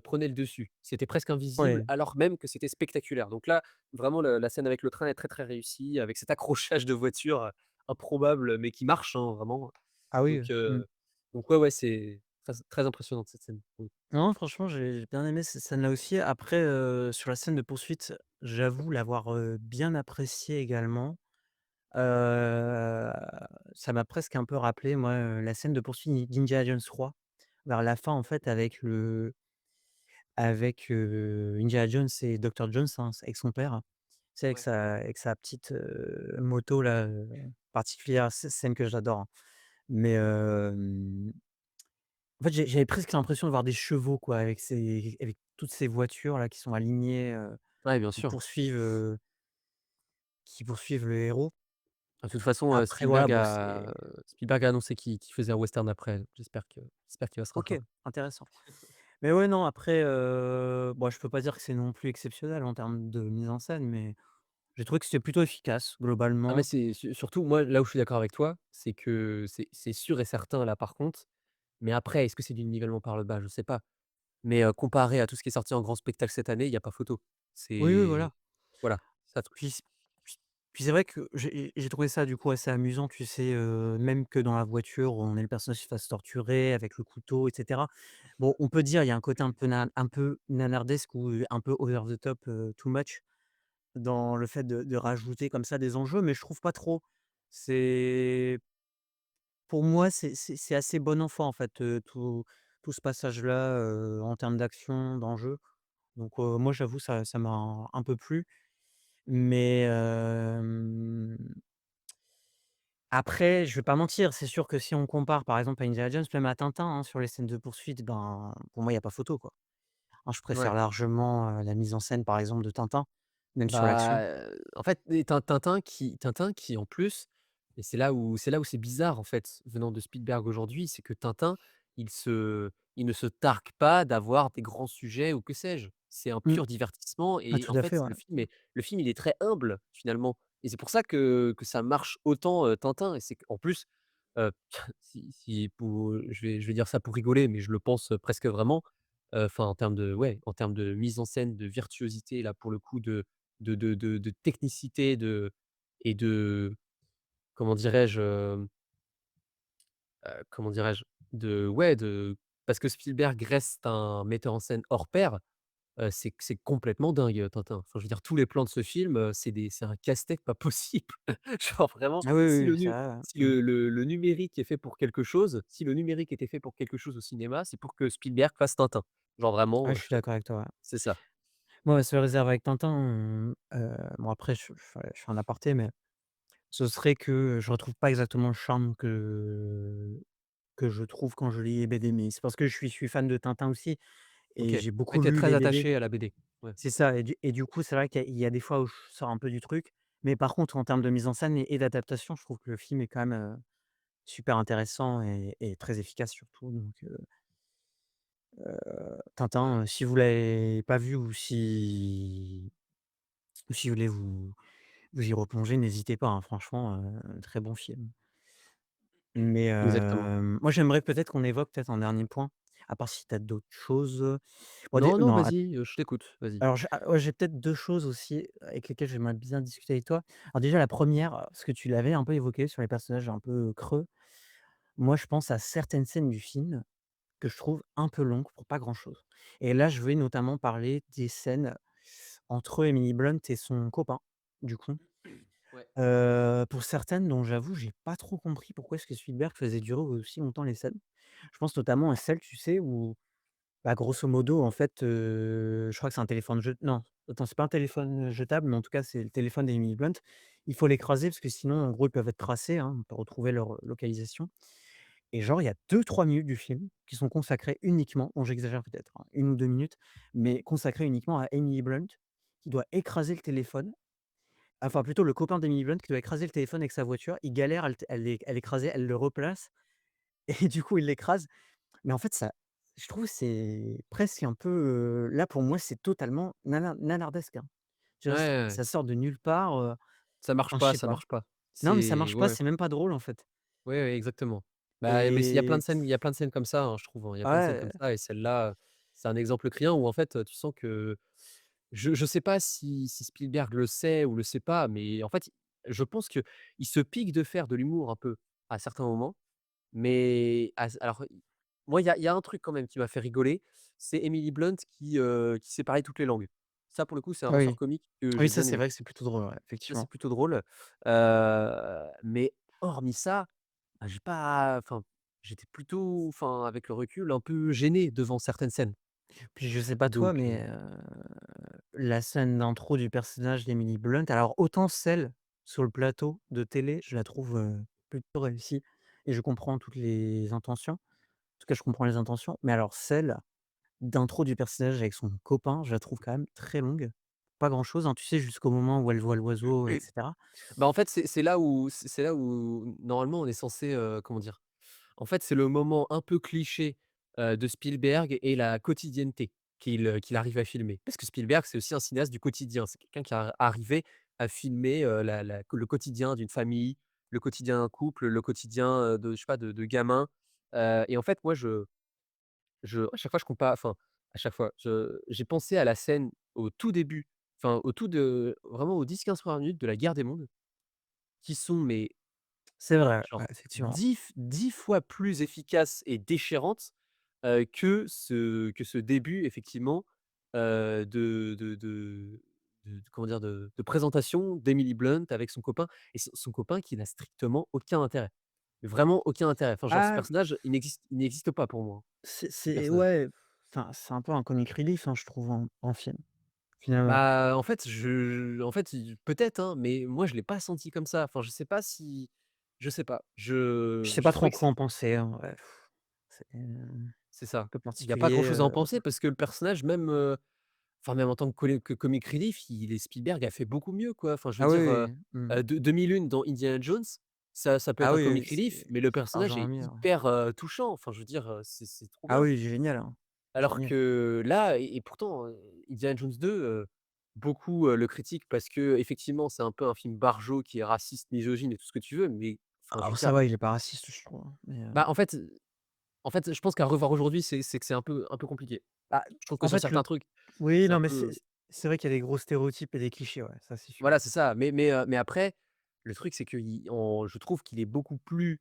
prenait le dessus. C'était presque invisible, Ouais. alors même que c'était spectaculaire. Donc là, vraiment la scène avec le train est très, très réussie, avec cet accrochage de voiture, improbable, mais qui marche, hein, vraiment. Ah oui, Donc mmh. heu, donc ouais, ouais, c'est très très impressionnante cette scène. Mmh. Non, franchement, j'ai bien aimé cette scène-là aussi. Après, sur la scène de poursuite, j'avoue l'avoir, bien appréciée également. Heu, Ça m'a presque un peu rappelé, moi, la scène de poursuite d'Indiana Jones 3, vers la fin, en fait, avec Indiana Jones et Docteur Jones, hein, avec son père. Tu sais, Ouais. avec sa petite, moto là, particulière, scène que j'adore, hein. Mais, en fait, j'avais presque l'impression de voir des chevaux, quoi, avec toutes ces voitures là qui sont alignées, Ouais, bien qui sûr. poursuivent, le héros. De toute façon, Après voilà, bon, c'est Spielberg a annoncé qu'il faisait un western après. J'espère qu'il va se OK, rattraper. intéressant. Mais ouais, non, après, bon, je peux pas dire que c'est non plus exceptionnel en termes de mise en scène, mais j'ai trouvé que c'était plutôt efficace Ah mais globalement. c'est surtout moi, là où je suis d'accord avec toi, c'est que c'est sûr et certain là par contre, mais après est-ce que c'est du nivellement par le bas? Je sais pas. Mais, comparé à tout ce qui est sorti en grand spectacle cette année, il y a pas photo. Oui, oui, C'est voilà. voilà, ça Puis Puis c'est vrai que j'ai trouvé ça du coup assez amusant, tu sais, même que dans la voiture, on ait le personnage qui se fasse torturer avec le couteau et cetera. Bon, on peut dire, il y a un côté un peu nanardesque ou, un peu over the top, too much dans le fait de rajouter comme ça des enjeux, mais je trouve pas trop. C'est pour moi, c'est assez bon enfant en fait, tout ce passage-là, en termes d'action, d'enjeu. Donc, moi j'avoue ça m'a un peu plu, mais, après, je vais pas mentir, c'est sûr que si on compare par exemple à Indiana Jones, même à Tintin, hein, sur les scènes de poursuite, ben, pour moi il y a pas photo, quoi. Hein, je préfère Ouais. largement, la mise en scène par exemple de Tintin, même sur l'action. Bah, en fait et Tintin qui en plus et c'est là où c'est bizarre en fait, venant de Spielberg aujourd'hui, c'est que Tintin, il ne se targue pas d'avoir des grands sujets ou que sais-je. C'est un Mmh. pur divertissement Ah et tout en à fait, fait, ouais. le film il est très humble finalement et c'est pour ça que ça marche autant, Tintin et c'est qu'en plus, heu, si pour je vais dire ça pour rigoler, mais je le pense, presque vraiment, enfin en termes de ouais, en termes de mise en scène, de virtuosité là pour le coup de technicité, et de comment dirais-je, comment dirais-je? De ouais, de parce que Spielberg reste un metteur en scène hors pair, c'est complètement dingue, Tintin. Enfin, je veux dire tous les plans de ce film, c'est un casse-tête pas possible. Genre vraiment, Ah oui, si oui, le oui, c'est nu vrai, ouais. si Mmh. le numérique est fait pour quelque chose, si le numérique était fait pour quelque chose au cinéma, c'est pour que Spielberg fasse Tintin. Genre Ouais, vraiment, je suis d'accord avec toi, ouais. c'est ça. Moi, sous réserve avec Tintin, bon après je fais un aparté, mais ce serait que je retrouve pas exactement le charme que je trouve quand je lis les BD, mais c'est parce que je suis fan de Tintin aussi OK. et j'ai Ouais, beaucoup tu lu très les BD. attaché à la BD. Ouais. C'est ça et du coup, c'est vrai qu'il y a des fois où je sors un peu du truc, mais par contre, en termes de mise en scène et d'adaptation, je trouve que le film est quand même, super intéressant et très efficace surtout donc, Tintin, si vous l'avez pas vu ou si vous voulez vous y replonger, n'hésitez pas, hein, franchement, très bon film. Mais, Exactement. moi j'aimerais peut-être qu'on évoque peut-être un dernier point, à part si tu as d'autres choses, bon dé Non, non, non, vas-y, je t'écoute, vas-y. alors ouais, j'ai peut-être 2 choses aussi avec lesquelles j'aimerais bien discuter avec toi. Alors déjà la première, parce que tu l'avais un peu évoqué sur les personnages un peu creux. Moi je pense à certaines scènes du film que je trouve un peu longues pour pas grand chose et là je vais notamment parler des scènes entre Emily Blunt et son copain, du coup. Ouais. Pour certaines dont j'avoue, j'ai pas trop compris pourquoi est-ce que Spielberg faisait durer aussi longtemps les scènes. Je pense notamment à celle, tu sais, où, bah, grosso modo, en fait, je crois que c'est un téléphone non, attends, c'est pas un téléphone, jetable, mais en tout cas, c'est le téléphone d'Emily Blunt. Il faut l'écraser parce que sinon, en gros, ils peuvent être tracés, hein, on peut retrouver leur localisation et genre, il y a 2-3 minutes du film qui sont consacrées uniquement, bon, j'exagère peut-être, hein, 1 ou 2 minutes, mais consacrées uniquement à Emily Blunt qui doit écraser le téléphone. Enfin, plutôt le copain d'Emily Blunt qui doit écraser le téléphone avec sa voiture. Il galère, elle écrasait, elle le replace et du coup, il l'écrase. Mais en fait, ça je trouve c'est presque un peu, là, pour moi, c'est totalement nanardesque, hein. Tu Ouais, vois? Ça ouais, ouais. ça sort de nulle part, Ça marche enfin, je pas, sais ça pas. marche pas. Non, mais ça C'est marche pas, ouais, c'est même pas drôle, en fait ouais, ouais, exactement. Bah, mais et il y a plein de scènes comme ça, hein, je trouve, hein. Il y a plein de scènes ouais, comme ça et celle-là, c'est un exemple criant où en fait, tu sens que je sais pas si Spielberg le sait ou le sait pas, mais en fait, je pense qu'il se pique de faire de l'humour un peu à certains moments, mais alors, moi, il y a un truc quand même qui m'a fait rigoler, c'est Emily Blunt qui sait parler toutes les langues. Ça, pour le coup, c'est un ressort oui. comique que Oui, j'ai ça, bien c'est aimé. vrai que c'est plutôt drôle, ouais, Ça, c'est effectivement. plutôt drôle, mais hormis ça, bah, j'ai pas enfin, j'étais plutôt enfin, avec le recul, un peu gêné devant certaines scènes. Puis je sais pas toi, Donc mais la scène d'intro du personnage d'Emily Blunt, alors autant celle sur le plateau de télé, je la trouve, plutôt réussie et je comprends toutes les intentions. En tout cas, je comprends les intentions, mais alors celle d'intro du personnage avec son copain, je la trouve quand même très longue. Pas grand chose, hein, tu sais, jusqu'au moment où elle voit l'oiseau et cetera. bah, en fait, c'est là où normalement on est censé, comment dire? En fait, c'est le moment un peu cliché, de Spielberg et la quotidienneté qu'il arrive à filmer. Parce que Spielberg, c'est aussi un cinéaste du quotidien. C'est quelqu'un qui a arrivé à filmer, le quotidien d'une famille, le quotidien d'un couple, le quotidien, de je sais pas, de gamins, et en fait, moi, à chaque fois, je compare enfin, à chaque fois, j'ai pensé à la scène au tout début, enfin, au tout de vraiment aux 10-15 premières minutes de La Guerre des mondes. qui sont mais C'est vrai, ouais, genre effectivement. 10 fois plus efficaces et déchirantes, que ce début effectivement, de comment dire? De présentation d'Emily Blunt avec son copain et son copain qui n'a strictement aucun intérêt. Vraiment aucun intérêt. Enfin genre ce Ah, personnage, il n'existe pas pour moi, hein, ce c'est personnage. ouais, enfin, c'est un peu un comic relief, hein, je trouve en film, finalement. Bah, en fait, peut-être, hein, mais moi je l'ai pas senti comme ça. Enfin, je sais pas. Je sais J'ai pas trop trouvé que quoi c'est en penser, hein, ouais. C'est, c'est ça. peu Il y a pas grand particulier, chose à en penser parce que le personnage même, enfin même en tant que comic relief, Spielberg a fait beaucoup mieux, quoi. Enfin, je veux ah oui, dire, oui, mmh. 2001 dans Indiana Jones, ça peut Ah être un oui, comic oui, relief, mais le c'est personnage largement est mieux, ouais. hyper, touchant. Enfin, je veux dire, c'est trop Ah bien. oui, génial, hein, Alors génial. que là et pourtant, Indiana Jones 2, beaucoup, le critiquent parce qu'effectivement, c'est un peu un film barjot qui est raciste, misogyne et tout ce que tu veux, mais enfin, je Ah veux ça dire, va, il est pas raciste, je trouve, hein, mais bah, en fait, je pense qu'à revoir aujourd'hui, c'est que c'est un peu compliqué. bah, Je trouve que en sur fait, le certains trucs, oui, c'est un non, mais peu c'est vrai qu'il y a des gros stéréotypes et des clichés, ouais, ça c'est sûr. voilà, c'est ça, mais après, le truc, c'est que je trouve qu'il est beaucoup plus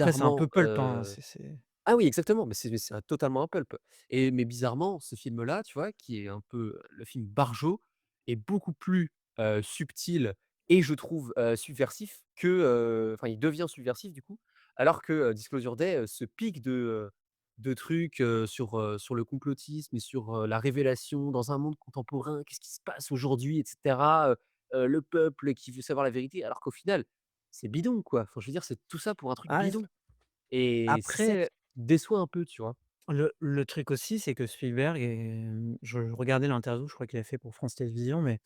Après c'est un peu bizarrement, pulp, hein, c'est ah oui, exactement, mais c'est un totalement un pulp mais bizarrement, ce film-là, tu vois, qui est un peu le film Barjo, est beaucoup plus, subtil et je trouve, subversif que, enfin, il devient subversif du coup, alors que, Disclosure Day, se pique de trucs, sur le complotisme et sur, la révélation dans un monde contemporain. Qu'est-ce qui se passe aujourd'hui et cetera, le peuple qui veut savoir la vérité, alors qu'au final, c'est bidon, quoi. Enfin, je veux dire, c'est tout ça pour un truc ah, bidon. Et c'est ça qui après déçoit un peu, tu vois? le truc aussi, c'est que Spielberg je regardais l'interview, je crois qu'il a fait pour France Télévisions, mais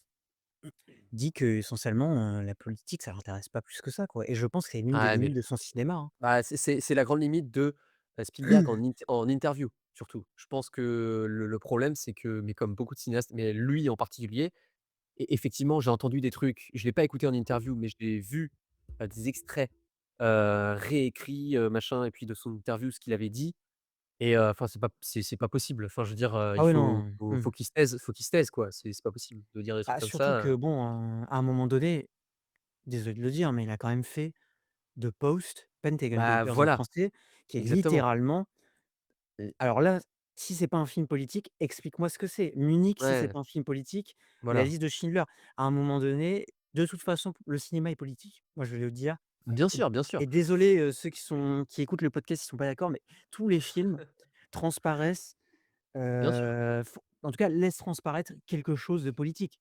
dit qu'essentiellement, la politique, ça l'intéresse pas plus que ça, quoi et je pense que c'est l'une des Ah limites mais de son cinéma, hein. bah, c'est la grande limite de, Spielberg en interview, surtout. Je pense que le problème, c'est que mais comme beaucoup de cinéastes, mais lui en particulier, effectivement, j'ai entendu des trucs, je l'ai pas écouté en interview, mais je l'ai vu, des extraits, réécrits, machin et puis de son interview, ce qu'il avait dit et enfin, c'est pas possible. Enfin, je veux dire, Ah il oui, faut non, faut mmh. faut qu'il se taise faut qu'il se taise, quoi. C'est pas possible de dire des trucs Bah, comme surtout ça, que bon, à un moment donné, désolé de le dire, mais il a quand même fait The Post, Pentagon bah, Papers en voilà, français, qui est exactement. littéralement alors là, si c'est pas un film politique, explique-moi ce que c'est. Munich, si c'est Ouais, pas un film politique, La voilà. liste de Schindler. À un moment donné, de toute façon, le cinéma est politique. Moi, je vais le dire et Bien sûr. désolé, ceux qui écoutent le podcast, ils sont pas d'accord, mais tous les films transparissent, Bien sûr. font en tout cas, laissent transparaître quelque chose de politique.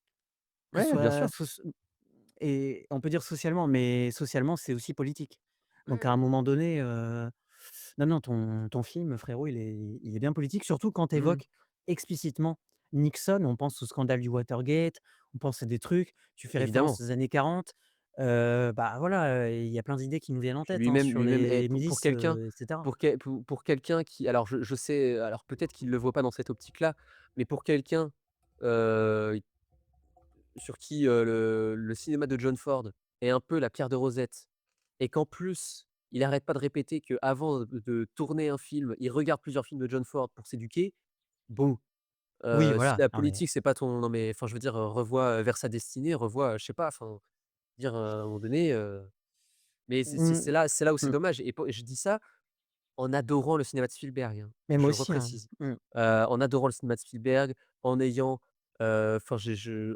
Que ce Ouais, bien soit sûr. et on peut dire socialement, mais socialement, c'est aussi politique. Donc à un Ouais. moment donné, non, non, ton film frérot, il est bien politique, surtout quand tu Mmh. évoques explicitement Nixon. On pense au scandale du Watergate, on pense à des trucs, tu fais référence Évidemment. aux années 40, bah, voilà, il y a plein d'idées qui nous viennent en Puis tête, hein, sur lui-même les pour milices, quelqu'un et cetera. pour quelqu'un qui alors je sais, alors peut-être qu'il le voit pas dans cette optique-là, mais pour quelqu'un, heu, sur qui, le cinéma de John Ford est un peu la pierre de Rosette et qu'en plus, il arrête pas de répéter qu'avant de tourner un film, il regarde plusieurs films de John Ford pour s'éduquer. Bon, Oui, si voilà, la non mais politique c'est pas ton non mais enfin je veux dire, revois, Vers sa destinée, revois, je sais pas, enfin, dire, à un moment donné, mais mmh, c'est là où c'est mmh, dommage et je dis ça en adorant le cinéma de Spielberg, hein, mais moi je aussi, hein, reprécise. mmh. En adorant le cinéma de Spielberg, en ayant, enfin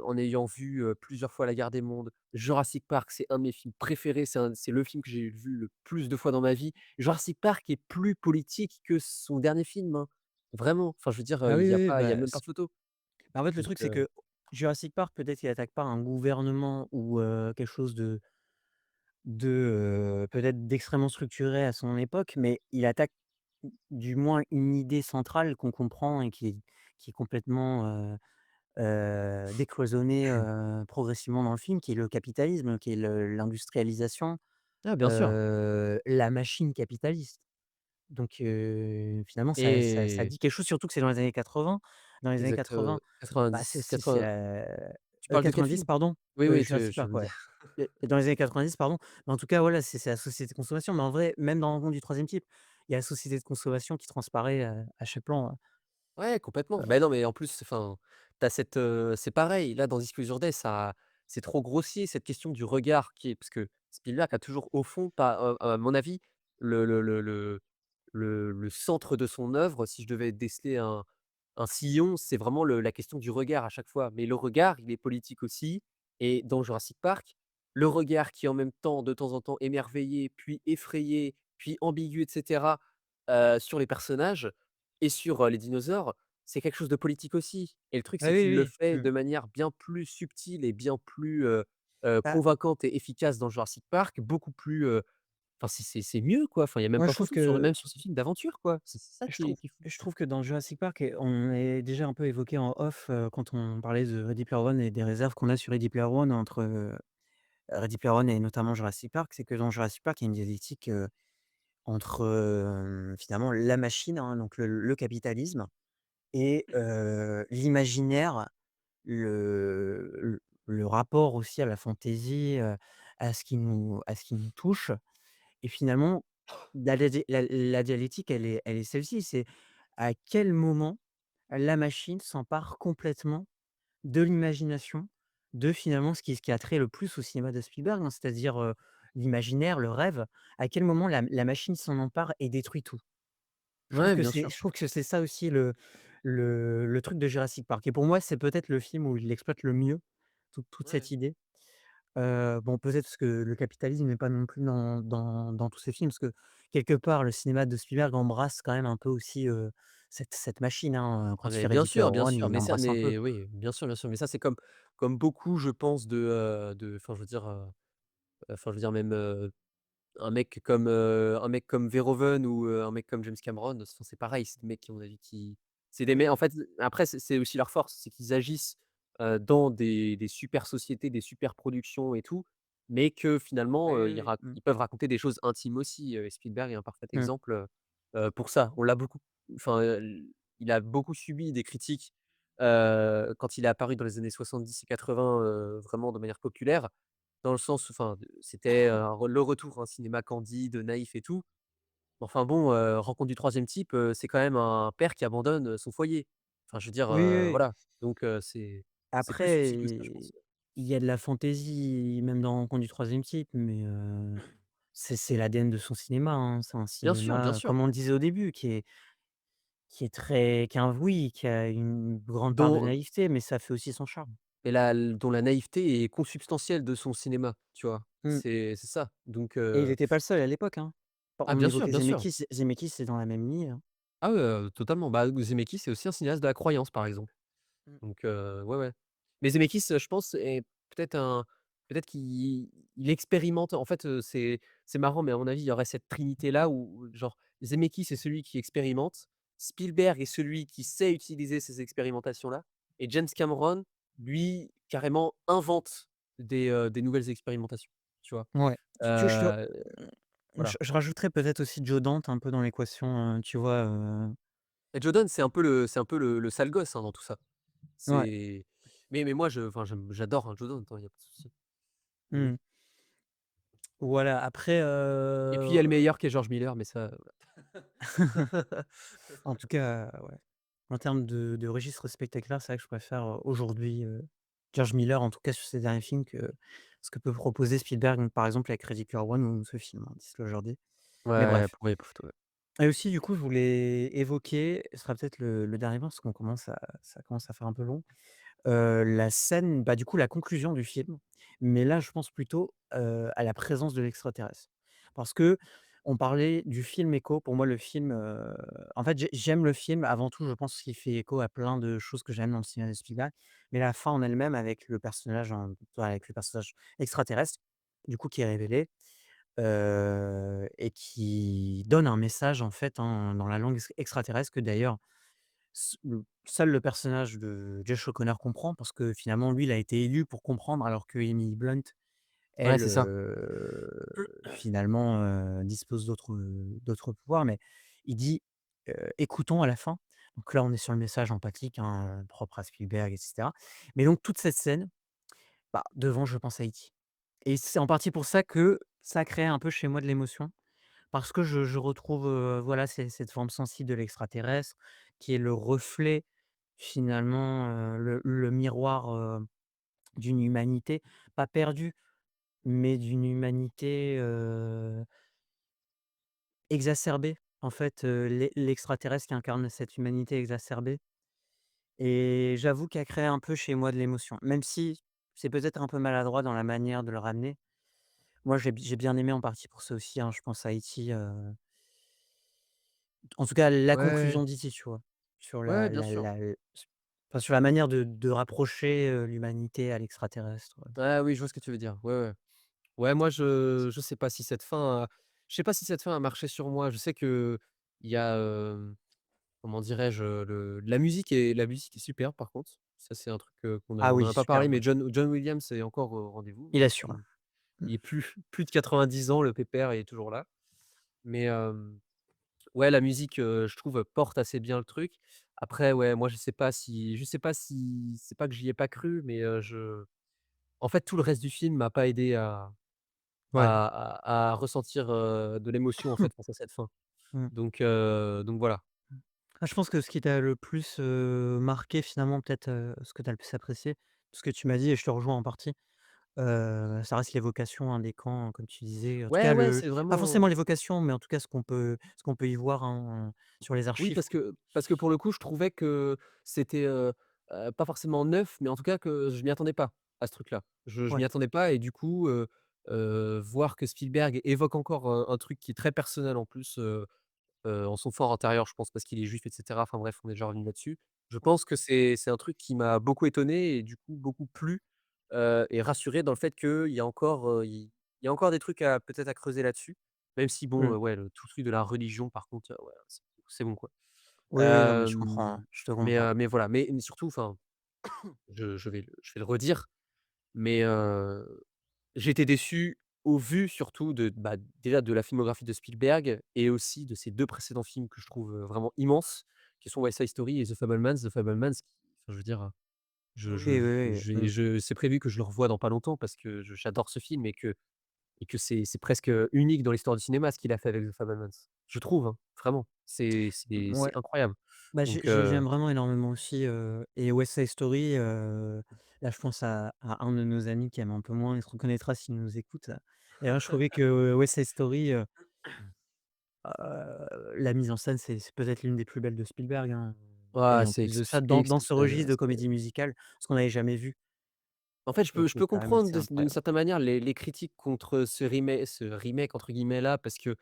en ayant vu, plusieurs fois La Guerre des mondes, Jurassic Park, c'est un de mes films préférés, c'est le film que j'ai vu le plus de fois dans ma vie. Jurassic Park est plus politique que son dernier film, hein, vraiment. Enfin je veux dire, Ah oui, oui, oui, il y a bah, même pas photo. en fait, le Donc truc, c'est que Jurassic Park, peut-être qu'il attaque pas un gouvernement ou quelque chose peut-être d'extrêmement structuré à son époque, mais il attaque du moins une idée centrale qu'on comprend et qui est complètement, décloisonnée, progressivement dans le film, qui est le capitalisme, qui est l'industrialisation, ah bien sûr la machine capitaliste. Donc finalement ça et dit quelque chose, surtout que c'est dans les années 80. Dans les années exact, 80, bah, 90, c'est 80 la tu parles de quel 90 film? pardon, Oui, oui, Jurassic je Park, me ouais. disais. Et dans les années 90 pardon, mais en tout cas, voilà, c'est la société de consommation, mais en vrai, même dans Rencontre du troisième type, il y a la société de consommation qui transparaît, à chaque plan, hein. Ouais, complètement. Ben non, mais en plus, enfin, tu cette, c'est pareil, là, dans Disclosure Day, ça c'est trop grossier, cette question du regard qui est parce que Spielberg a toujours au fond pas, à mon avis, le centre de son œuvre, si je devais déceler un sillon, c'est vraiment la question du regard à chaque fois. Mais le regard, il est politique aussi et dans Jurassic Park, le regard qui est en même temps, de temps en temps, émerveillé, puis effrayé, puis ambigu et cetera, sur les personnages et sur, les dinosaures, c'est quelque chose de politique aussi et le truc, Ah c'est oui, qu'il le oui. fait Mmh. de manière bien plus subtile et bien plus, Bah, convaincante et efficace dans Jurassic Park, beaucoup plus, enfin c'est mieux quoi, enfin il y a même moi pas je trouve photo sur que même sur ces films d'aventure quoi. C'est ça qui est fou. je trouve que dans Jurassic Park et on est déjà un peu évoqué en off, quand on parlait de Ready Player One et des réserves qu'on a sur Ready Player One entre, Ready Player One et notamment Jurassic Park. C'est que dans Jurassic Park, il y a une dialectique, entre, finalement la machine, hein, donc le capitalisme et l'imaginaire, le rapport aussi à la fantaisie, à ce qui nous touche et finalement la dialectique elle est celle-ci, c'est à quel moment la machine s'empare complètement de l'imagination, de finalement ce qui a trait le plus au cinéma de Spielberg, hein, c'est-à-dire, l'imaginaire, le rêve. À quel moment la machine s'en empare et détruit tout? Ouais, bien sûr. Je trouve que c'est ça aussi le truc de Jurassic Park et pour moi, c'est peut-être le film où il exploite le mieux toute Ouais. cette idée. Bon, peut-être parce que le capitalisme n'est pas non plus dans tous ces films, parce que quelque part, le cinéma de Spielberg embrasse quand même un peu aussi, cette machine, hein, Ah quand il fait mais Ready Player bien One, sûr, il l'embrasse un peu. mais oui, bien sûr, mais ça c'est comme beaucoup je pense de enfin je veux dire, enfin je veux dire même, un mec comme Verhoeven ou, un mec comme James Cameron, c'est pareil, c'est des mecs qui à mon avis qui c'est des mecs en fait, après c'est aussi leur force, c'est qu'ils agissent, dans des super sociétés, des super productions et tout, mais que finalement, Oui, oui, oui. Mmh. ils peuvent raconter des choses intimes aussi, et Spielberg est un parfait Mmh. exemple, pour ça. On l'a beaucoup enfin, il a beaucoup subi des critiques, quand il est apparu dans les années 70 et 80, vraiment de manière populaire. Dans le sens, enfin, c'était, le retour à un cinéma candide, naïf et tout. Enfin bon, Rencontre du troisième type, c'est quand même un père qui abandonne, son foyer. Enfin, je veux dire, Oui, oui, oui. voilà. Donc, c'est plus subtil que ça, je Après, pense. il y a de la fantaisie, même dans Rencontre du troisième type, mais c'est l'ADN de son cinéma, hein. C'est un Bien cinéma, sûr. comme on le disait au début, qui est un oui, qui a une grande part de Dont naïveté, mais ça fait aussi son charme. et la dont la naïveté est consubstantielle de son cinéma, tu vois? Mmh. C'est ça. Donc, Et il était pas le seul à l'époque, hein. ah On bien sûr, évoquait bien sûr. Zemeckis, Zemeckis c'est dans la même lignée, hein. Ah ouais, totalement. Bah, Zemeckis, c'est aussi un cinéaste de la croyance, par exemple. Mmh. Donc, ouais, ouais. Mais Zemeckis, je pense est peut-être un peut-être qu'il expérimente en fait, c'est marrant, mais à mon avis, il y aurait cette trinité-là où genre Zemeckis est celui qui expérimente, Spielberg est celui qui sait utiliser ces expérimentations-là et James Cameron, lui, carrément invente des nouvelles expérimentations, tu vois? Ouais. Je Heu, voilà. je rajouterais peut-être aussi Joe Dante un peu dans l'équation, tu vois? Et Jordan, c'est un peu le sale gosse, hein, dans tout ça. Ouais. C'est mais moi je enfin j'adore, hein, Jordan, il y a pas de souci. Oui, oui. Mmh. Voilà, après, Et puis il y a le meilleur qui est George Miller, mais ça, voilà. en tout cas, ouais. En termes de registre spectaculaire, c'est vrai que je préfère, aujourd'hui, George Miller, en tout cas sur ses derniers films, que ce que peut proposer Spielberg, par exemple avec Ready Player One ou ce film, hein, Disclosure aujourd'hui. Mais Ouais, bref. ouais, plutôt, ouais. Et aussi, du coup, je voulais évoquer, ce sera peut-être le dernier point parce qu'on commence à ça commence à faire un peu long. La scène, bah, du coup, la conclusion du film, mais là, je pense plutôt, à la présence de l'extraterrestre. Parce qu'on parlait du film écho. Pour moi, le film, en fait, j'aime le film avant tout, je pense qu'il fait écho à plein de choses que j'aime dans le cinéma de Spielberg, mais la fin en elle-même avec le personnage extraterrestre, du coup, qui est révélé, et qui donne un message, en fait, hein, dans la langue extraterrestre que d'ailleurs seul le personnage de Josh O'Connor comprend parce que finalement lui, il a été élu pour comprendre alors que Emily Blunt, Ouais, elle, c'est ça. finalement, dispose d'autres pouvoirs. Mais il dit, «Écoutons» à la fin. Donc là, on est sur le message empathique, hein, propre à Spielberg et cetera. Mais donc toute cette scène, bah, devant je pense à E.T. Et c'est en partie pour ça que ça crée un peu chez moi de l'émotion. Parce que je retrouve, voilà, cette forme sensible de l'extraterrestre qui est le reflet finalement, le miroir, d'une humanité pas perdue, mais d'une humanité, exacerbée. En fait, l'extraterrestre qui incarne cette humanité exacerbée et j'avoue qu'elle crée un peu chez moi de l'émotion. Même si c'est peut-être un peu maladroit dans la manière de le ramener. Moi, j'ai bien aimé en partie pour ça aussi, hein, je pense à E.T., en tout cas la Ouais, conclusion d'E.T., tu vois? Sur ouais, la bien la sûr. la enfin sur la manière de rapprocher, l'humanité à l'extraterrestre, ouais. Ah oui, je vois ce que tu veux dire. Ouais, ouais. Ouais, moi, je sais pas si cette fin a je sais pas si cette fin a marché sur moi. Je sais qu'il y a, comment dirais-je? La musique est superbe par contre. Ça, c'est un truc, Ah on oui, en a pas parlé, superbe, mais ouais. John Williams est encore au rendez-vous, Il hein. assure, hein. Mmh. Il est plus de 90 ans, le pépère, il est toujours là. Mais, ouais, la musique, je trouve, porte assez bien le truc. Après, ouais, moi, je sais pas si c'est pas que j'y ai pas cru, mais, en fait, tout le reste du film m'a pas aidé Ouais. à ressentir, de l'émotion, en fait, face à cette fin. Mmh. Donc voilà. Mmh. Ah, je pense que ce qui t'a le plus, marqué finalement, peut-être, ce que tu as le plus apprécié, ce que tu m'as dit et je te rejoins en partie, ça reste l'évocation, hein, des camps, comme tu disais. En tout Ouais, cas, ouais, le c'est pas vraiment forcément l'évocation, mais en tout cas ce qu'on peut y voir, hein, sur les oui, archives, quoi. parce que pour le coup, je trouvais que c'était, pas forcément neuf, mais en tout cas que je m'y attendais pas, à ce truc-là. Je m'y Ouais. attendais pas et du coup, voir que Spielberg évoque encore un truc qui est très personnel en plus, en son fort intérieur, je pense parce qu'il est juif et cetera. Enfin bref, on est déjà revenu là-dessus. Je pense que c'est un truc qui m'a beaucoup étonné et du coup beaucoup plu, et rassuré dans le fait qu'il y a encore, il y a encore des trucs à peut-être à creuser là-dessus. Même si bon, Mmh. ouais, le tout truc de la religion par contre, ouais, c'est bon quoi. Oui, oui, non, mais je comprends, hein, je te comprends. Mais voilà, mais surtout enfin, je vais le redire, mais j'ai été déçu au vu surtout de, bah, déjà de la filmographie de Spielberg et aussi de ses 2 précédents films que je trouve, vraiment immenses, qui sont West Side Story et The Fabelmans. The Fabelmans qui enfin je veux dire, Oui, oui, oui, mmh. je c'est prévu que je le revoie dans pas longtemps parce que j'adore ce film et que c'est presque, unique dans l'histoire du cinéma ce qu'il a fait avec The Fabelmans. Je trouve, hein, vraiment. Ouais. C'est incroyable. Bah, Donc j'aime vraiment énormément aussi, et West Side Story, là, je pense à un de nos amis qui aime un peu moins, il se reconnaîtra s'il nous écoute. Et là, je trouvais que West Side Story, la mise en scène, c'est peut-être l'une des plus belles de Spielberg, hein, et ah, en c'est plus de ça, dans ce exceptionnel, registre de comédie musicale, ce qu'on n'avait jamais vu, en fait, je je trouve peux quand même comprendre assez d'une incroyable. certaine manière les critiques contre ce «remake» entre guillemets là, parce que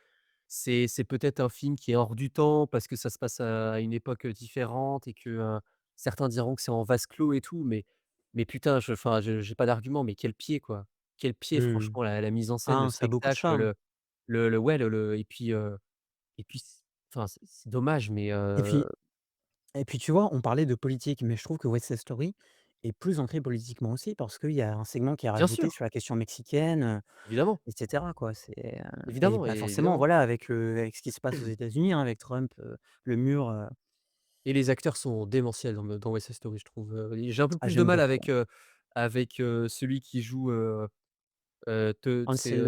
c'est peut-être un film qui est hors du temps, parce que ça se passe à une époque, différente et que, certains diront que c'est en vase clos et tout, mais putain, je j'ai pas d'argument, mais quel pied quoi! Quel pied Mmh. franchement la mise en scène, le Ah, ça a beaucoup de spectacle, charme. le ouais, et puis enfin c'est dommage, mais Et puis tu vois, on parlait de politique, mais je trouve que West Side Story est plus ancré politiquement aussi parce qu'il y a un segment qui est bien rajouté sûr, sur la question mexicaine, évidemment, et cetera quoi. Et évidemment bah, et forcément évidemment. voilà avec ce qui se passe aux États-Unis, hein, avec Trump, le mur, Et les acteurs sont démentiels dans West Side Story, je trouve, j'ai un peu ah plus de j'aime mal beaucoup, ouais. avec, celui qui joue, te Ansel,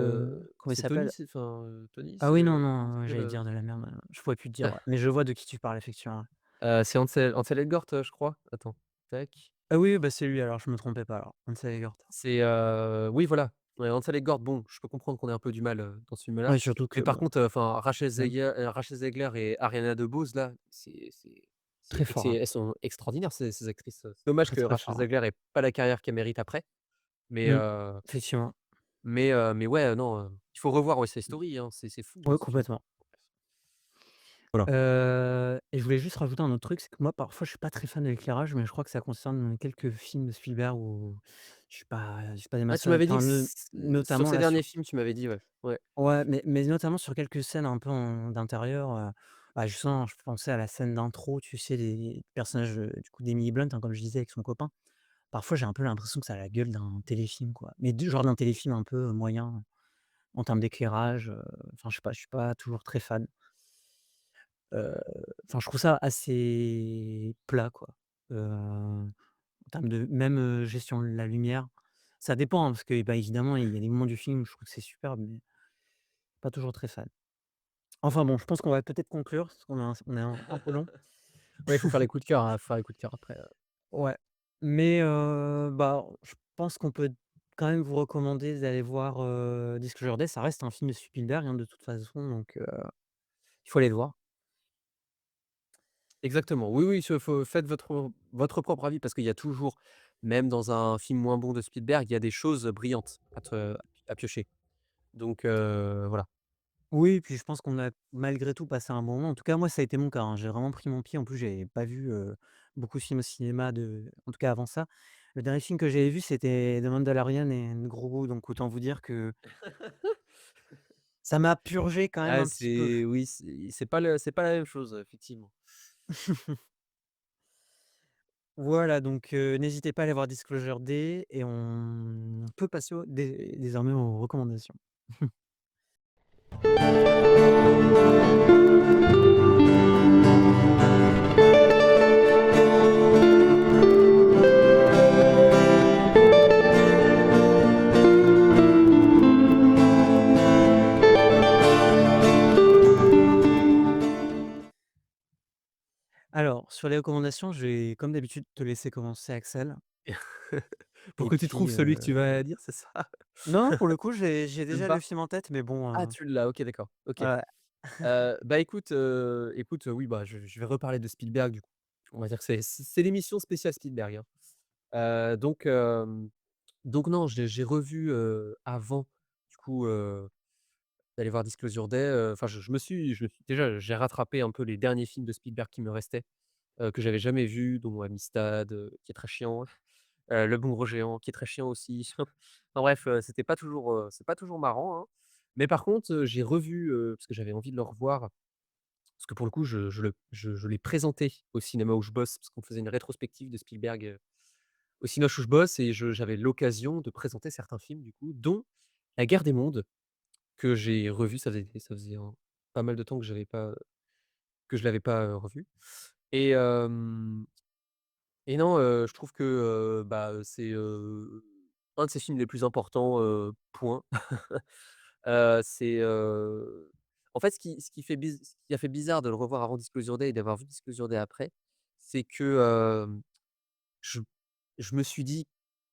comment il c'est Tony, s'appelle? c'est enfin, Tony, Ah oui, c'est non, comment il non, s'appelle, j'allais dire de la merde, je pourrais plus te dire, ouais, mais je vois de qui tu parles effectivement, ouais. C'est Ansel Elgort, je crois. Attends, tac. Ah oui, oui, bah, c'est lui alors, je me trompais pas alors, Ansel Elgort. C'est, oui voilà, ouais, Ansel Elgort, bon, je peux comprendre qu'on ait un peu du mal, dans ce film-là. Ouais, surtout que Mais par bon, contre, enfin même Rachel Zegler et Ariana DeBose là, très fort, hein, elles sont extraordinaires ces actrices. C'est dommage très, que très Rachel fort, ouais. Zegler ait pas la carrière qu'elle mérite après, mais Mmh, effectivement. mais ouais, non, il faut revoir West Side Story, hein, c'est fou, hein, Ouais, ce film. complètement. Voilà. Et je voulais juste rajouter un autre truc, c'est que moi, parfois, je suis pas très fan de l'éclairage, mais je crois que ça concerne quelques films de Spielberg où je suis pas des Ah, tu masses, m'avais dit enfin, que ne sur notamment ces là sur derniers films, tu m'avais dit, ouais. Ouais. ouais, mais notamment sur quelques scènes un peu d'intérieur, bah, justement, je pensais à la scène d'intro, tu sais, des personnages, du coup, d'Emily Blunt, hein, comme je disais, avec son copain. Parfois, j'ai un peu l'impression que ça a la gueule d'un téléfilm, quoi, mais du genre d'un téléfilm un peu, moyen, en termes d'éclairage, enfin, je sais pas, je suis pas toujours très fan. Heu, enfin, je trouve ça assez plat, quoi. En termes de même, gestion de la lumière. Ça dépend, hein, parce que, bah, évidemment, il y a des moments du film où je trouve que c'est superbe, mais pas toujours très fan. Enfin bon, je pense qu'on va peut-être conclure, parce qu'on a on est un peu long. Ouais, il faut faire les coups de cœur, hein, faut faire les coups de cœur après, Ouais, mais bah, je pense qu'on peut quand même vous recommander d'aller voir, Disclosure Day. Ça reste un film de Spielberg, hein, de toute façon, donc il faut aller le voir. Exactement. Oui, oui, faut faites votre propre avis parce qu'il y a toujours, même dans un film moins bon de Spielberg, il y a des choses brillantes à piocher. Donc voilà. Oui, puis je pense qu'on a malgré tout passé un bon moment. En tout cas, moi, ça a été mon cas, hein. J'ai vraiment pris mon pied. En plus, j'avais pas vu, beaucoup de films au cinéma en tout cas avant ça. Le dernier film que j'avais vu, c'était The Mandalorian et Grogu, donc autant vous dire que ça m'a purgé quand même Ah un petit peu. c'est oui, c'est pas la même chose, effectivement. Voilà, donc n'hésitez pas à aller voir Disclosure Day et on peut passer désormais aux recommandations. Alors, sur les recommandations, je vais, comme d'habitude, te laisser commencer, Axel. Pour Et que tu trouves puis, celui que tu vas dire, c'est ça? non, pour le coup, j'ai Même déjà le pas? film en tête, mais bon, Ah tu l'as, OK d'accord, OK. voilà. Bah écoute, oui, bah, je vais reparler de Spielberg du coup. On va dire que c'est l'émission spéciale Spielberg, hein. Donc donc non, j'ai revu, avant du coup, d'aller voir Disclosure Day, enfin je me suis déjà j'ai rattrapé un peu les derniers films de Spielberg qui me restaient, que j'avais jamais vus, dont Amistad, qui est très chiant, Le Bon Gros Géant, qui est très chiant aussi. Enfin bref, c'est pas toujours marrant, hein. Mais par contre, j'ai revu, parce que j'avais envie de le revoir, parce que pour le coup, je l'ai présenté au cinéma où je bosse, parce qu'on faisait une rétrospective de Spielberg, au cinoche où je bosse et j'avais l'occasion de présenter certains films du coup, dont La Guerre des mondes, que j'ai revu, ça faisait pas mal de temps que je l'avais pas, revu et non, je trouve que, bah, c'est, un de ses films les plus importants, point. C'est, en fait, ce qui a fait bizarre de le revoir avant Disclosure Day et d'avoir vu Disclosure Day après, c'est que, je je me suis dit: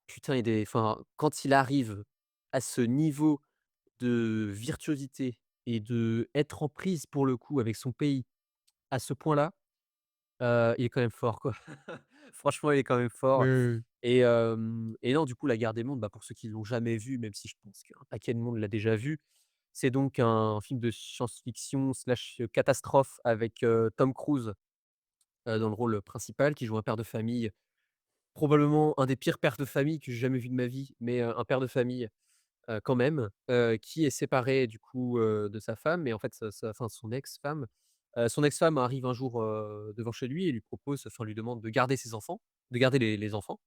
«Putain, enfin, quand il arrive à ce niveau de virtuosité et de être en prise pour le coup avec son pays à ce point-là, il est quand même fort, quoi». Franchement, il est quand même Oui, fort oui, oui. et non, du coup, La Guerre des mondes, bah, pour ceux qui l'ont jamais vu, même si je pense qu'un paquet de monde l'a déjà vu, c'est donc un film de science-fiction slash catastrophe avec, Tom Cruise, dans le rôle principal, qui joue un père de famille, probablement un des pires pères de famille que j'ai jamais vu de ma vie, mais, un père de famille, quand même, qui est séparé du coup, de sa femme et en fait son ex-femme. Son ex-femme arrive un jour, devant chez lui et lui propose, enfin lui demande de garder ses enfants, de garder les enfants.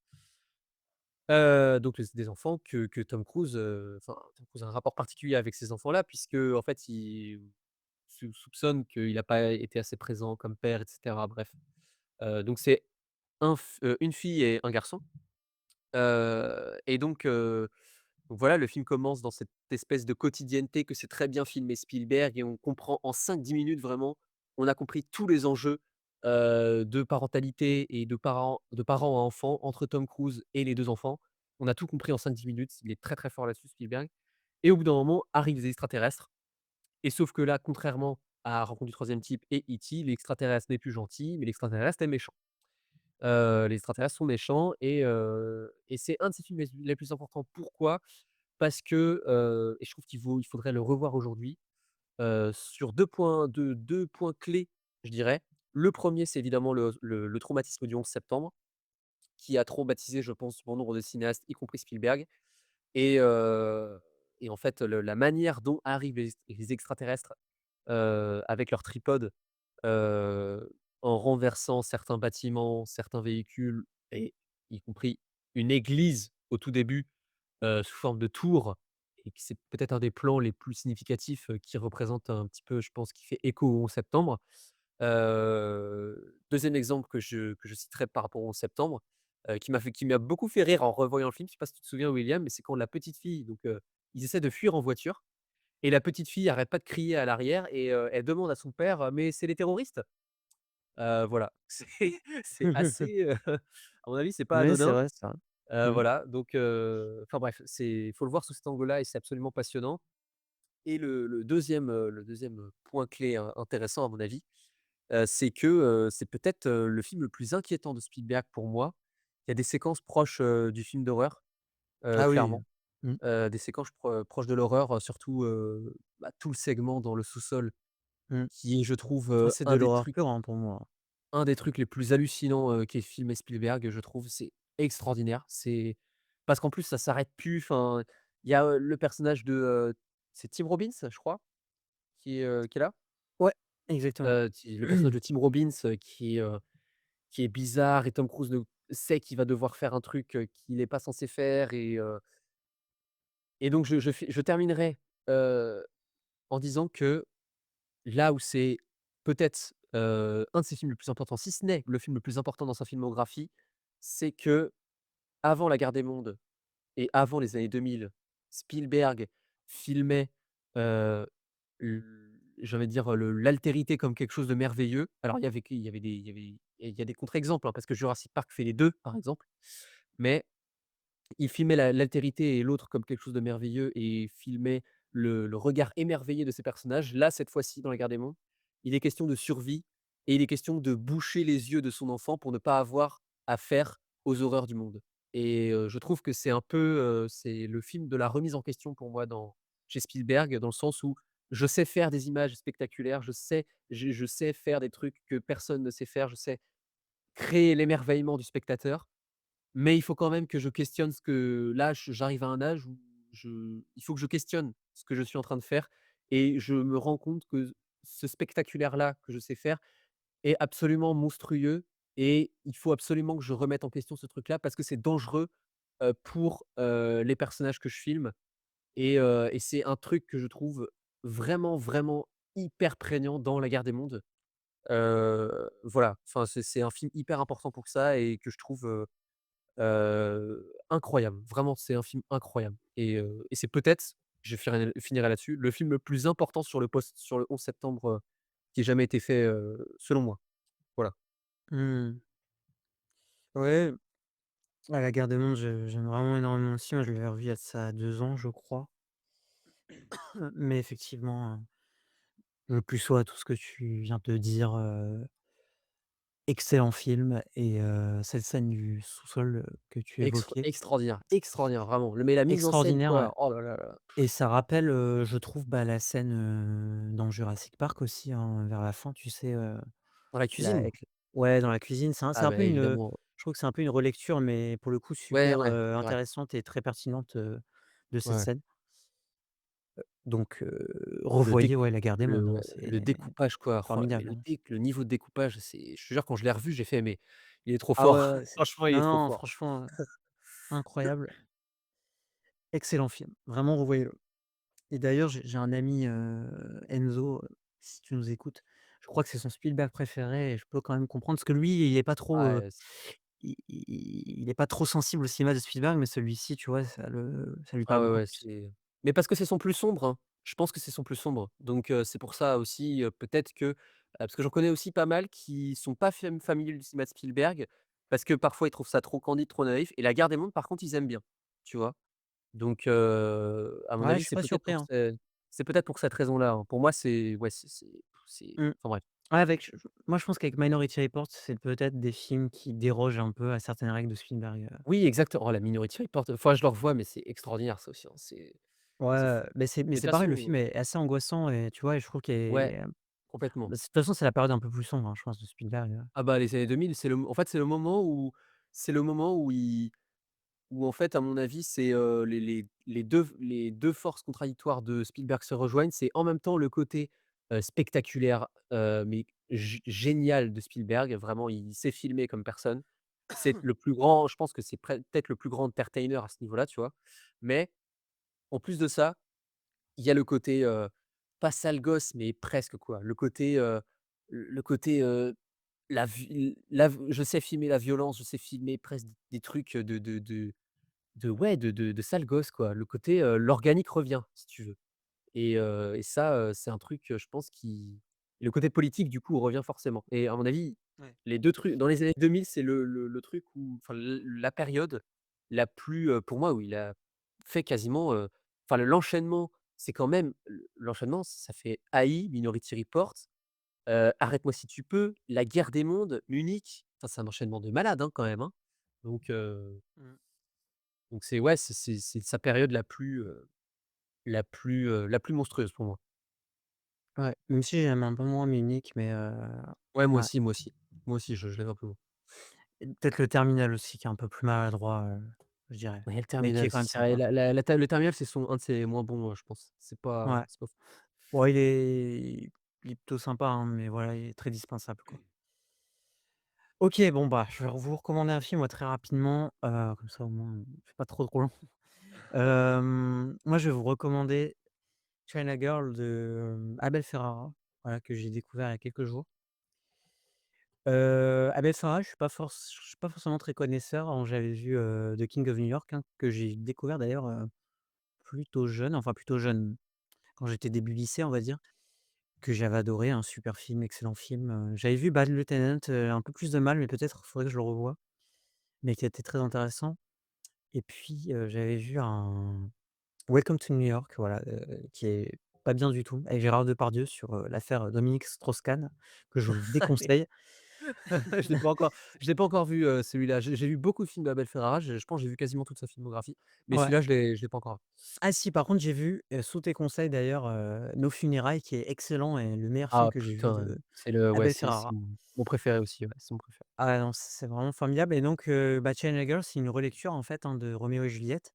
Donc c'est des enfants que Tom Cruise, enfin Tom Cruise a un rapport particulier avec ces enfants-là puisque en fait il soupçonne qu'il a pas été assez présent comme père et cetera, bref. Donc c'est une fille et un garçon. Et donc voilà, le film commence dans cette espèce de quotidienneté que c'est très bien filmé Spielberg et on comprend en 5-10 minutes vraiment, on a compris tous les enjeux, de parentalité et de parents à enfants entre Tom Cruise et les 2 enfants. On a tout compris en 5-10 minutes, il est très, très fort là-dessus Spielberg et au bout d'un moment arrivent les extraterrestres et sauf que là, contrairement à Rencontre du troisième type et E.T., l'extraterrestre n'est plus gentil, mais l'extraterrestre est méchant. Les extraterrestres sont méchants et c'est un de ses films les plus importants. Pourquoi? Parce que, et je trouve il faudrait le revoir aujourd'hui, sur 2 points clés, je dirais. Le premier, c'est évidemment le traumatisme du 11 septembre, qui a traumatisé, je pense, bon nombre de cinéastes, y compris Spielberg et heu et en fait, la manière dont arrivent les extraterrestres, avec leurs tripodes, heu, en renversant certains bâtiments, certains véhicules et y compris une église au tout début, sous forme de tour et que c'est peut-être un des plans les plus significatifs, qui représente un petit peu, je pense, qui fait écho au 11 septembre. 2e exemple que je citerai par rapport au 11 septembre, qui m'a beaucoup fait rire en revoyant le film. Je sais pas si tu te souviens William, mais c'est quand la petite fille ils essaient de fuir en voiture et la petite fille arrête pas de crier à l'arrière et elle demande à son père: «Mais c'est les terroristes?» Voilà, c'est assez, à mon avis, c'est pas Oui, c'est anodin. vrai ça. Mmh. Voilà, donc enfin bref, faut le voir sous cet angle-là et c'est absolument passionnant. Et le 2e point clé intéressant à mon avis, c'est que, c'est peut-être, le film le plus inquiétant de Spielberg pour moi. Il y a des séquences proches, du film d'horreur, Ah oui. clairement. Mmh. Des séquences proches de l'horreur, surtout, bah, tout le segment dans le sous-sol Mmh. qui est, je trouve, Ah, c'est de l'horreur pure, hein, pour moi. un des trucs les plus hallucinants, qu'ait filmé Spielberg, je trouve. C'est extraordinaire. C'est parce qu'en plus ça s'arrête plus, enfin, il y a, le personnage de, c'est Tim Robbins, je crois, qui est là? Ouais, exactement. Ti Le personnage de Tim Robbins, qui est bizarre et Tom Cruise ne sait qu'il va devoir faire un truc, qu'il est pas censé faire et donc je terminerai, heu, en disant que là où c'est peut-être, un de ses films les plus importants, si ce n'est le film le plus important dans sa filmographie, c'est qu'avant La Guerre des mondes et avant les années 2000, Spielberg filmait, heu, l j'ai envie de dire, l'altérité comme quelque chose de merveilleux. Alors il y a des contre-exemples, hein, parce que Jurassic Park fait les 2 par exemple, mais il filmait l'altérité et l'autre comme quelque chose de merveilleux et filmait le regard émerveillé de ces personnages. Là, cette fois-ci, dans La Guerre des mondes, il est question de survie et il est question de boucher les yeux de son enfant pour ne pas avoir affaire aux horreurs du monde et je trouve que c'est un peu, c'est le film de la remise en question pour moi chez Spielberg, dans le sens où je sais faire des images spectaculaires, je sais faire des trucs que personne ne sait faire, je sais créer l'émerveillement du spectateur, mais il faut quand même que je questionne ce que là, j'arrive à un âge où il faut que je questionne ce que je suis en train de faire et je me rends compte que ce spectaculaire-là que je sais faire est absolument monstrueux et il faut absolument que je remette en question ce truc-là parce que c'est dangereux, pour, les personnages que je filme et c'est un truc que je trouve vraiment, vraiment hyper prégnant dans La Guerre des mondes. Voilà, enfin, c'est un film hyper important pour ça et que je trouve, incroyable. Vraiment, c'est un film incroyable et c'est peut-être, je finirai là-dessus, le film le plus important sur le 11 septembre, qui ait jamais été fait, selon moi. Voilà. Mmh. Ouais, à La Guerre des mondes, j'aime vraiment énormément aussi. Moi, je l'avais revu il y a de ça 2 ans, je crois. Mais effectivement, je plus sois à tout ce que tu viens de dire, excellent film et cette scène du sous-sol, que tu évoquais, Extraordinaire, extraordinaire, vraiment. Le Mais la mise en scène, extraordinaire, ouais. quoi, oh là là là. Et ça rappelle, je trouve, bah, la scène, dans Jurassic Park aussi, hein, vers la fin, tu sais, Dans la là cuisine? avec ouais, dans la cuisine, c'est Ah un peu bah, une, évidemment. je trouve que c'est un peu une relecture, mais pour le coup Ouais, super, ouais, c'est vrai. intéressante et très pertinente, de cette Ouais. scène. Donc Le déc revoyez, ouais, La Guerre des le mondes, hein, Ouais, c'est le découpage, quoi. Oh là, mais formidable, hein. le niveau de découpage, je te jure, quand je l'ai revu, j'ai fait: «Mais il est trop Ah ouais, fort». ouais, c'est Franchement, il est non, trop non, fort. franchement, incroyable. Excellent film, vraiment revoyez-le. Et d'ailleurs, j'ai un ami, Enzo, si tu nous écoutes, je crois que c'est son Spielberg préféré et je peux quand même comprendre parce que lui, il est pas trop, Ouais, il est pas trop sensible au cinéma de Spielberg, mais celui-ci, tu vois, ça lui ah parle ouais, beaucoup ouais, plus. mais parce que c'est son plus sombre, hein. Je pense que c'est son plus sombre. Donc c'est pour ça aussi, peut-être que parce que j'en connais aussi pas mal qui sont pas familiers du cinéma de Spielberg, parce que parfois ils trouvent ça trop candide, trop naïf et La Guerre des mondes par contre ils aiment bien, tu vois? Donc à mon Ouais, je avis, suis pas surpris, hein. c'est peut-être pour cette raison-là, hein. Pour moi, c'est ouais, Mmh. enfin bref. Ouais, moi, je pense qu'avec Minority Report, c'est peut-être des films qui dérogent un peu à certaines règles de Spielberg. Oui, exactement. Oh, la Minority Report, faudrait que je le revoie, mais c'est extraordinaire ça aussi, hein. C'est Ouais, fou. mais Mais de c'est toute pareil, le façon film est assez angoissant et tu vois? Et je trouve qu'il ouais, est, complètement. bah, de toute façon, c'est la période un peu plus sombre, hein, je pense, de Spielberg. Ah bah, les années 2000, en fait, c'est le moment où en fait, à mon avis, c'est, les 2 forces contradictoires de Spielberg se rejoignent. C'est en même temps le côté, spectaculaire, mais génial de Spielberg. Vraiment, il sait filmer comme personne. C'est le plus grand Je pense que c'est peut-être le plus grand entertainer à ce niveau-là, tu vois? Mais en plus de ça, il y a le côté, pas sale gosse, mais presque quoi. Le côté, la v je sais filmer la violence, je sais filmer presque des trucs, ouais, de sale gosse quoi. Le côté, l'organique revient si tu veux et ça, c'est un truc, je pense et le côté politique du coup revient forcément et à mon avis, Ouais. les 2 trucs dans les années 2000, c'est le truc où enfin la période la plus, pour moi, où il a fait quasiment, enfin l'enchaînement, c'est quand même l'enchaînement, ça fait AI, Minority Report, Arrête-moi si tu peux, La guerre des mondes, Munich. Enfin, c'est un enchaînement de malade, hein, quand même, hein. Donc heu, Mmh. donc c'est ouais, c'est sa période la plus monstrueuse pour moi. Ouais, même si j'aime un peu moins Munich, mais Ouais, moi ouais. aussi, moi aussi. Moi aussi, je lève un peu moins. Et peut-être le Terminal aussi qui est un peu plus maladroit, je dirais, Ouais, le mais qui Terminal est quand aussi, même c'est vrai, sympa. le Terminal, c'est un de ses moins bons, je pense. Ouais. C'est pas fou. Bon, il est plutôt sympa, hein, mais voilà, il est très dispensable, quoi. OK, bon, bah, je vais vous recommander un film, moi, très rapidement, comme ça, au moins, c'est pas trop, trop long. Moi, je vais vous recommander China Girl de, Abel Ferrara, voilà, que j'ai découvert il y a quelques jours. Abel Ferrara, je suis pas forcément très connaisseur. Alors j'avais vu, The King of New York, hein, que j'ai découvert d'ailleurs, plutôt jeune, enfin plutôt jeune, quand j'étais début lycée, on va dire, que j'avais adoré, un super film, excellent film, j'avais vu Bad Lieutenant, un peu plus de mal, mais peut-être faudrait que je le revoie, mais qui était très intéressant. Et puis, j'avais vu un Welcome to New York, voilà, qui est pas bien du tout, avec Gérard Depardieu sur, l'affaire, Dominique Strauss-Kahn, que je vous déconseille. Je l'ai pas encore vu, celui-là. J'ai vu beaucoup de films d'Abel Ferrara, je pense que j'ai vu quasiment toute sa filmographie, mais Ouais. celui-là, je l'ai pas encore vu. Ah si, par contre, j'ai vu, sous tes conseils d'ailleurs, Nos funérailles, qui est excellent et le meilleur film Ah que j'ai vu putain, de c'est le ouais, Abel c'est Ferrara. mon préféré aussi, ouais, c'est mon préféré. Ah non, c'est vraiment formidable. Et donc, bah, China Girl, c'est une relecture en fait, hein, de Roméo et Juliette.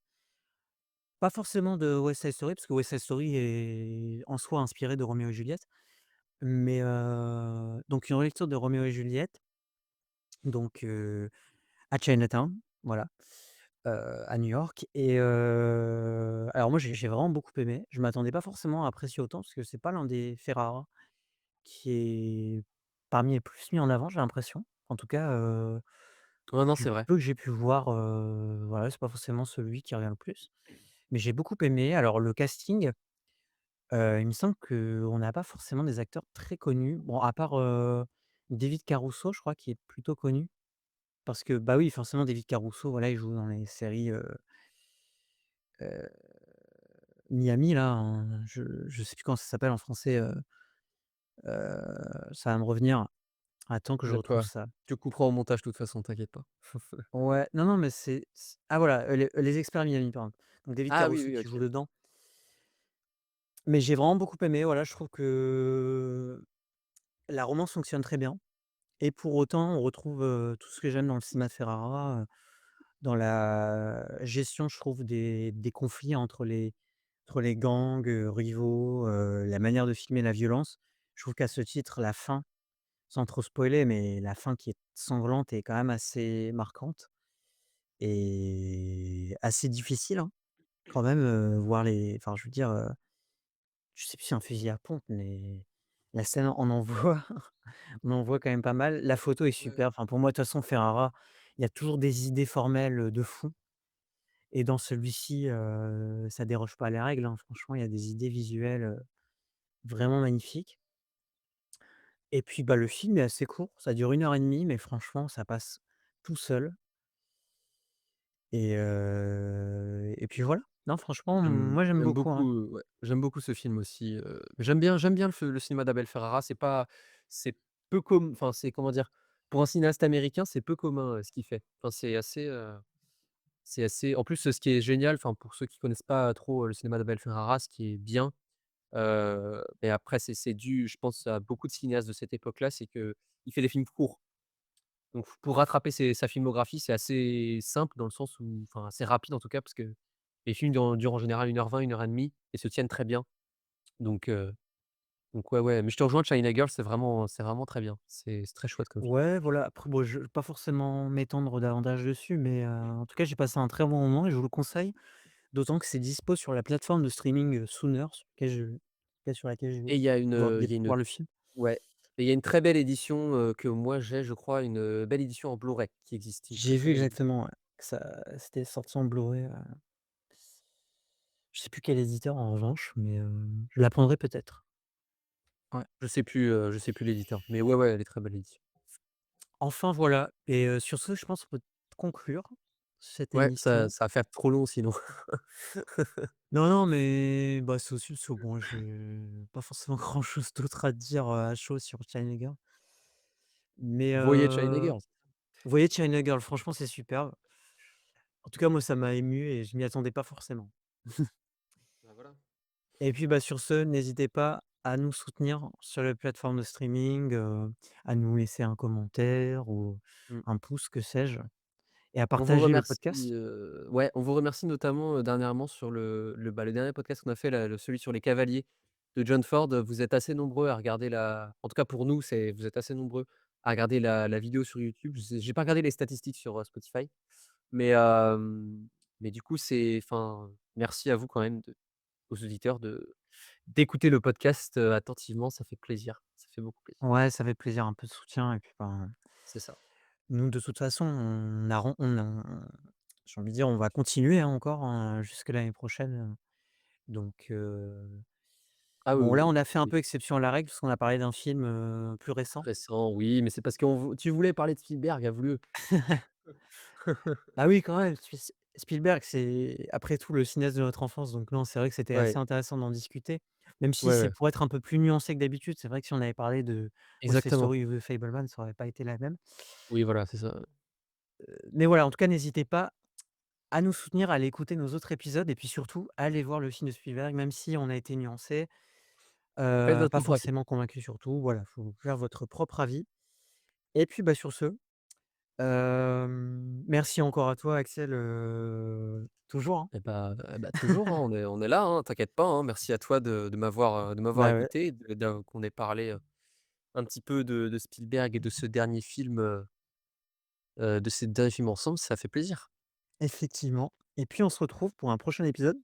Pas forcément de West Side Story, parce que West Side Story est en soi inspiré de Roméo et Juliette, mais, donc une relecture de Roméo et Juliette, donc, à Chinatown, voilà, à New York. Et alors moi j'ai vraiment beaucoup aimé. Je m'attendais pas forcément à apprécier autant, parce que c'est pas l'un des Ferrara qui est parmi les plus mis en avant, j'ai l'impression. En tout cas, Ouais, non, du c'est vrai. peu que j'ai pu voir, voilà, c'est pas forcément celui qui revient le plus. Mais j'ai beaucoup aimé. Alors le casting, il me semble qu'on n'a pas forcément des acteurs très connus. Bon, à part, David Caruso, je crois, qui est plutôt connu. Parce que, bah, oui, forcément David Caruso, voilà, il joue dans les séries, heu, Miami là, hein, je sais plus comment ça s'appelle en français, ça va me revenir. Attends que je De retrouve quoi? ça. Tu couperas au montage de toute façon, t'inquiète pas. Ouais, non, non, mais ah voilà, les Experts Miami, pardon. Donc David Ah oui, Caruso oui, qui joue OK. dedans. Mais j'ai vraiment beaucoup aimé, voilà, je trouve que la romance fonctionne très bien. Et pour autant, on retrouve, tout ce que j'aime dans le cinéma de Ferrara, dans la gestion, je trouve, des conflits entre les gangs, rivaux, la manière de filmer la violence. Je trouve qu'à ce titre, la fin, sans trop spoiler, mais la fin qui est sanglante est quand même assez marquante et assez difficile, hein, quand même, voir enfin, je veux dire, je sais plus si c'est un fusil à pompe, mais la scène on en voit on en voit quand même pas mal. La photo est Ouais, ouais. super. Enfin, pour moi, de toute façon, Ferrara, il y a toujours des idées formelles, de fou. Et dans celui-ci, ça déroge pas à la règle, hein. Franchement, il y a des idées visuelles, vraiment magnifiques. Et puis, bah, le film est assez court, ça dure 1 heure et demie, mais franchement, ça passe tout seul. Et puis voilà. Non, franchement, moi, j'aime J'aime beaucoup, beaucoup, hein. ouais, j'aime beaucoup ce film aussi, j'aime bien le cinéma d'Abel Ferrara, c'est peu enfin, c'est comment dire? Pour un cinéaste américain, c'est peu commun, ce qu'il fait. Enfin, c'est assez en plus, ce qui est génial, enfin, pour ceux qui connaissent pas trop, le cinéma d'Abel Ferrara, ce qui est bien, et après c'est dû, je pense, à beaucoup de cinéastes de cette époque-là, c'est qu'il fait des films courts. Donc pour rattraper sa filmographie, c'est assez simple dans le sens où enfin, assez rapide en tout cas, parce que les films durent en général 1h20, 1h30 et se tiennent très bien. Donc heu, donc ouais, ouais, mais je te rejoins, China Girl, c'est vraiment très bien. C'est très chouette comme film. Ouais, voilà, après bon, je vais pas forcément m'étendre davantage dessus, mais en tout cas, j'ai passé un très bon moment et je vous le conseille. D'autant que c'est dispo sur la plateforme de streaming, Shooner, sur laquelle je vais Et il y a pouvoir il y a une voir le film. ouais, et il y a une très belle édition, que moi j'ai, je crois, une, belle édition en Blu-ray qui existe, une très, J'ai très vu belle édition. exactement, ouais, que ça c'était sorti en Blu-ray, je sais plus quel éditeur en revanche, mais je la prendrai peut-être. Ouais. Je sais plus l'éditeur, mais ouais, ouais, elle est très belle l'édition. Enfin voilà. Et sur ce, je pense qu'on peut conclure cette Ouais, ça émission. ça va faire trop long sinon. Non, non, mais bah, c'est aussi parce que bon, j'ai pas forcément grand-chose d'autre à dire, à chaud sur China Girl. Mais Voyez China Girls. vous voyez China Girl, franchement, c'est superbe. En tout cas, moi, ça m'a ému et je m'y attendais pas forcément. Bah, voilà. Et puis, bah, sur ce, n'hésitez pas à nous soutenir sur les plateformes de streaming, à nous laisser un commentaire ou Mmh. un pouce, que sais-je, et à On vous partager le remercie, podcast. ouais, on vous remercie notamment, dernièrement sur le dernier podcast qu'on a fait là, celui sur les cavaliers de John Ford. Vous êtes assez nombreux à regarder la en tout cas pour nous, c'est vous êtes assez nombreux à regarder la vidéo sur YouTube. J'ai pas regardé les statistiques sur, Spotify, mais mais du coup, c'est enfin, merci à vous quand même aux auditeurs d'écouter le podcast, attentivement, ça fait plaisir, ça fait beaucoup plaisir. Ouais, ça fait plaisir, un peu de soutien et puis, ben, C'est ça. nous, de toute façon, j'ai envie de dire, on va continuer, hein, encore, jusque l'année prochaine, donc Ah oui, bon, oui, là, oui, on a fait un oui. peu exception à la règle parce qu'on a parlé d'un film, plus récent. Récent, oui, mais c'est parce qu'on vou tu voulais parler de Spielberg, avoue-le. Ah oui, quand même, Spielberg, c'est après tout le cinéaste de notre enfance, donc non, c'est vrai que c'était assez Ouais, intéressant d'en discuter, même si ouais, c'est ouais, pour être un peu plus nuancé que d'habitude. C'est vrai que si on avait parlé de West Side exactement. Story ou The Fabelmans, ça aurait pas été la même. Oui, voilà, c'est ça. Mais voilà, en tout cas, n'hésitez pas à nous soutenir, à aller écouter nos autres épisodes et puis surtout, à aller voir le film de Spielberg, même si on a été nuancé, Faites votre pas propre avis. forcément convaincu sur tout. Voilà, faut faire votre propre avis et puis, bah, sur ce, merci encore à toi Axel, toujours, hein. Toujours, hein, on est là, hein, t'inquiète pas, hein. Merci à toi de m'avoir Bah, ouais. écouté, qu'on ait parlé, un petit peu de Spielberg et de ce dernier film, de ces derniers films ensemble, ça fait plaisir. Effectivement, et puis on se retrouve pour un prochain épisode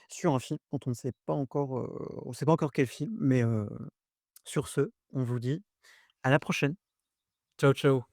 sur un film dont on ne sait pas encore, on sait pas encore quel film, mais sur ce, on vous dit à la prochaine. Ciao, ciao.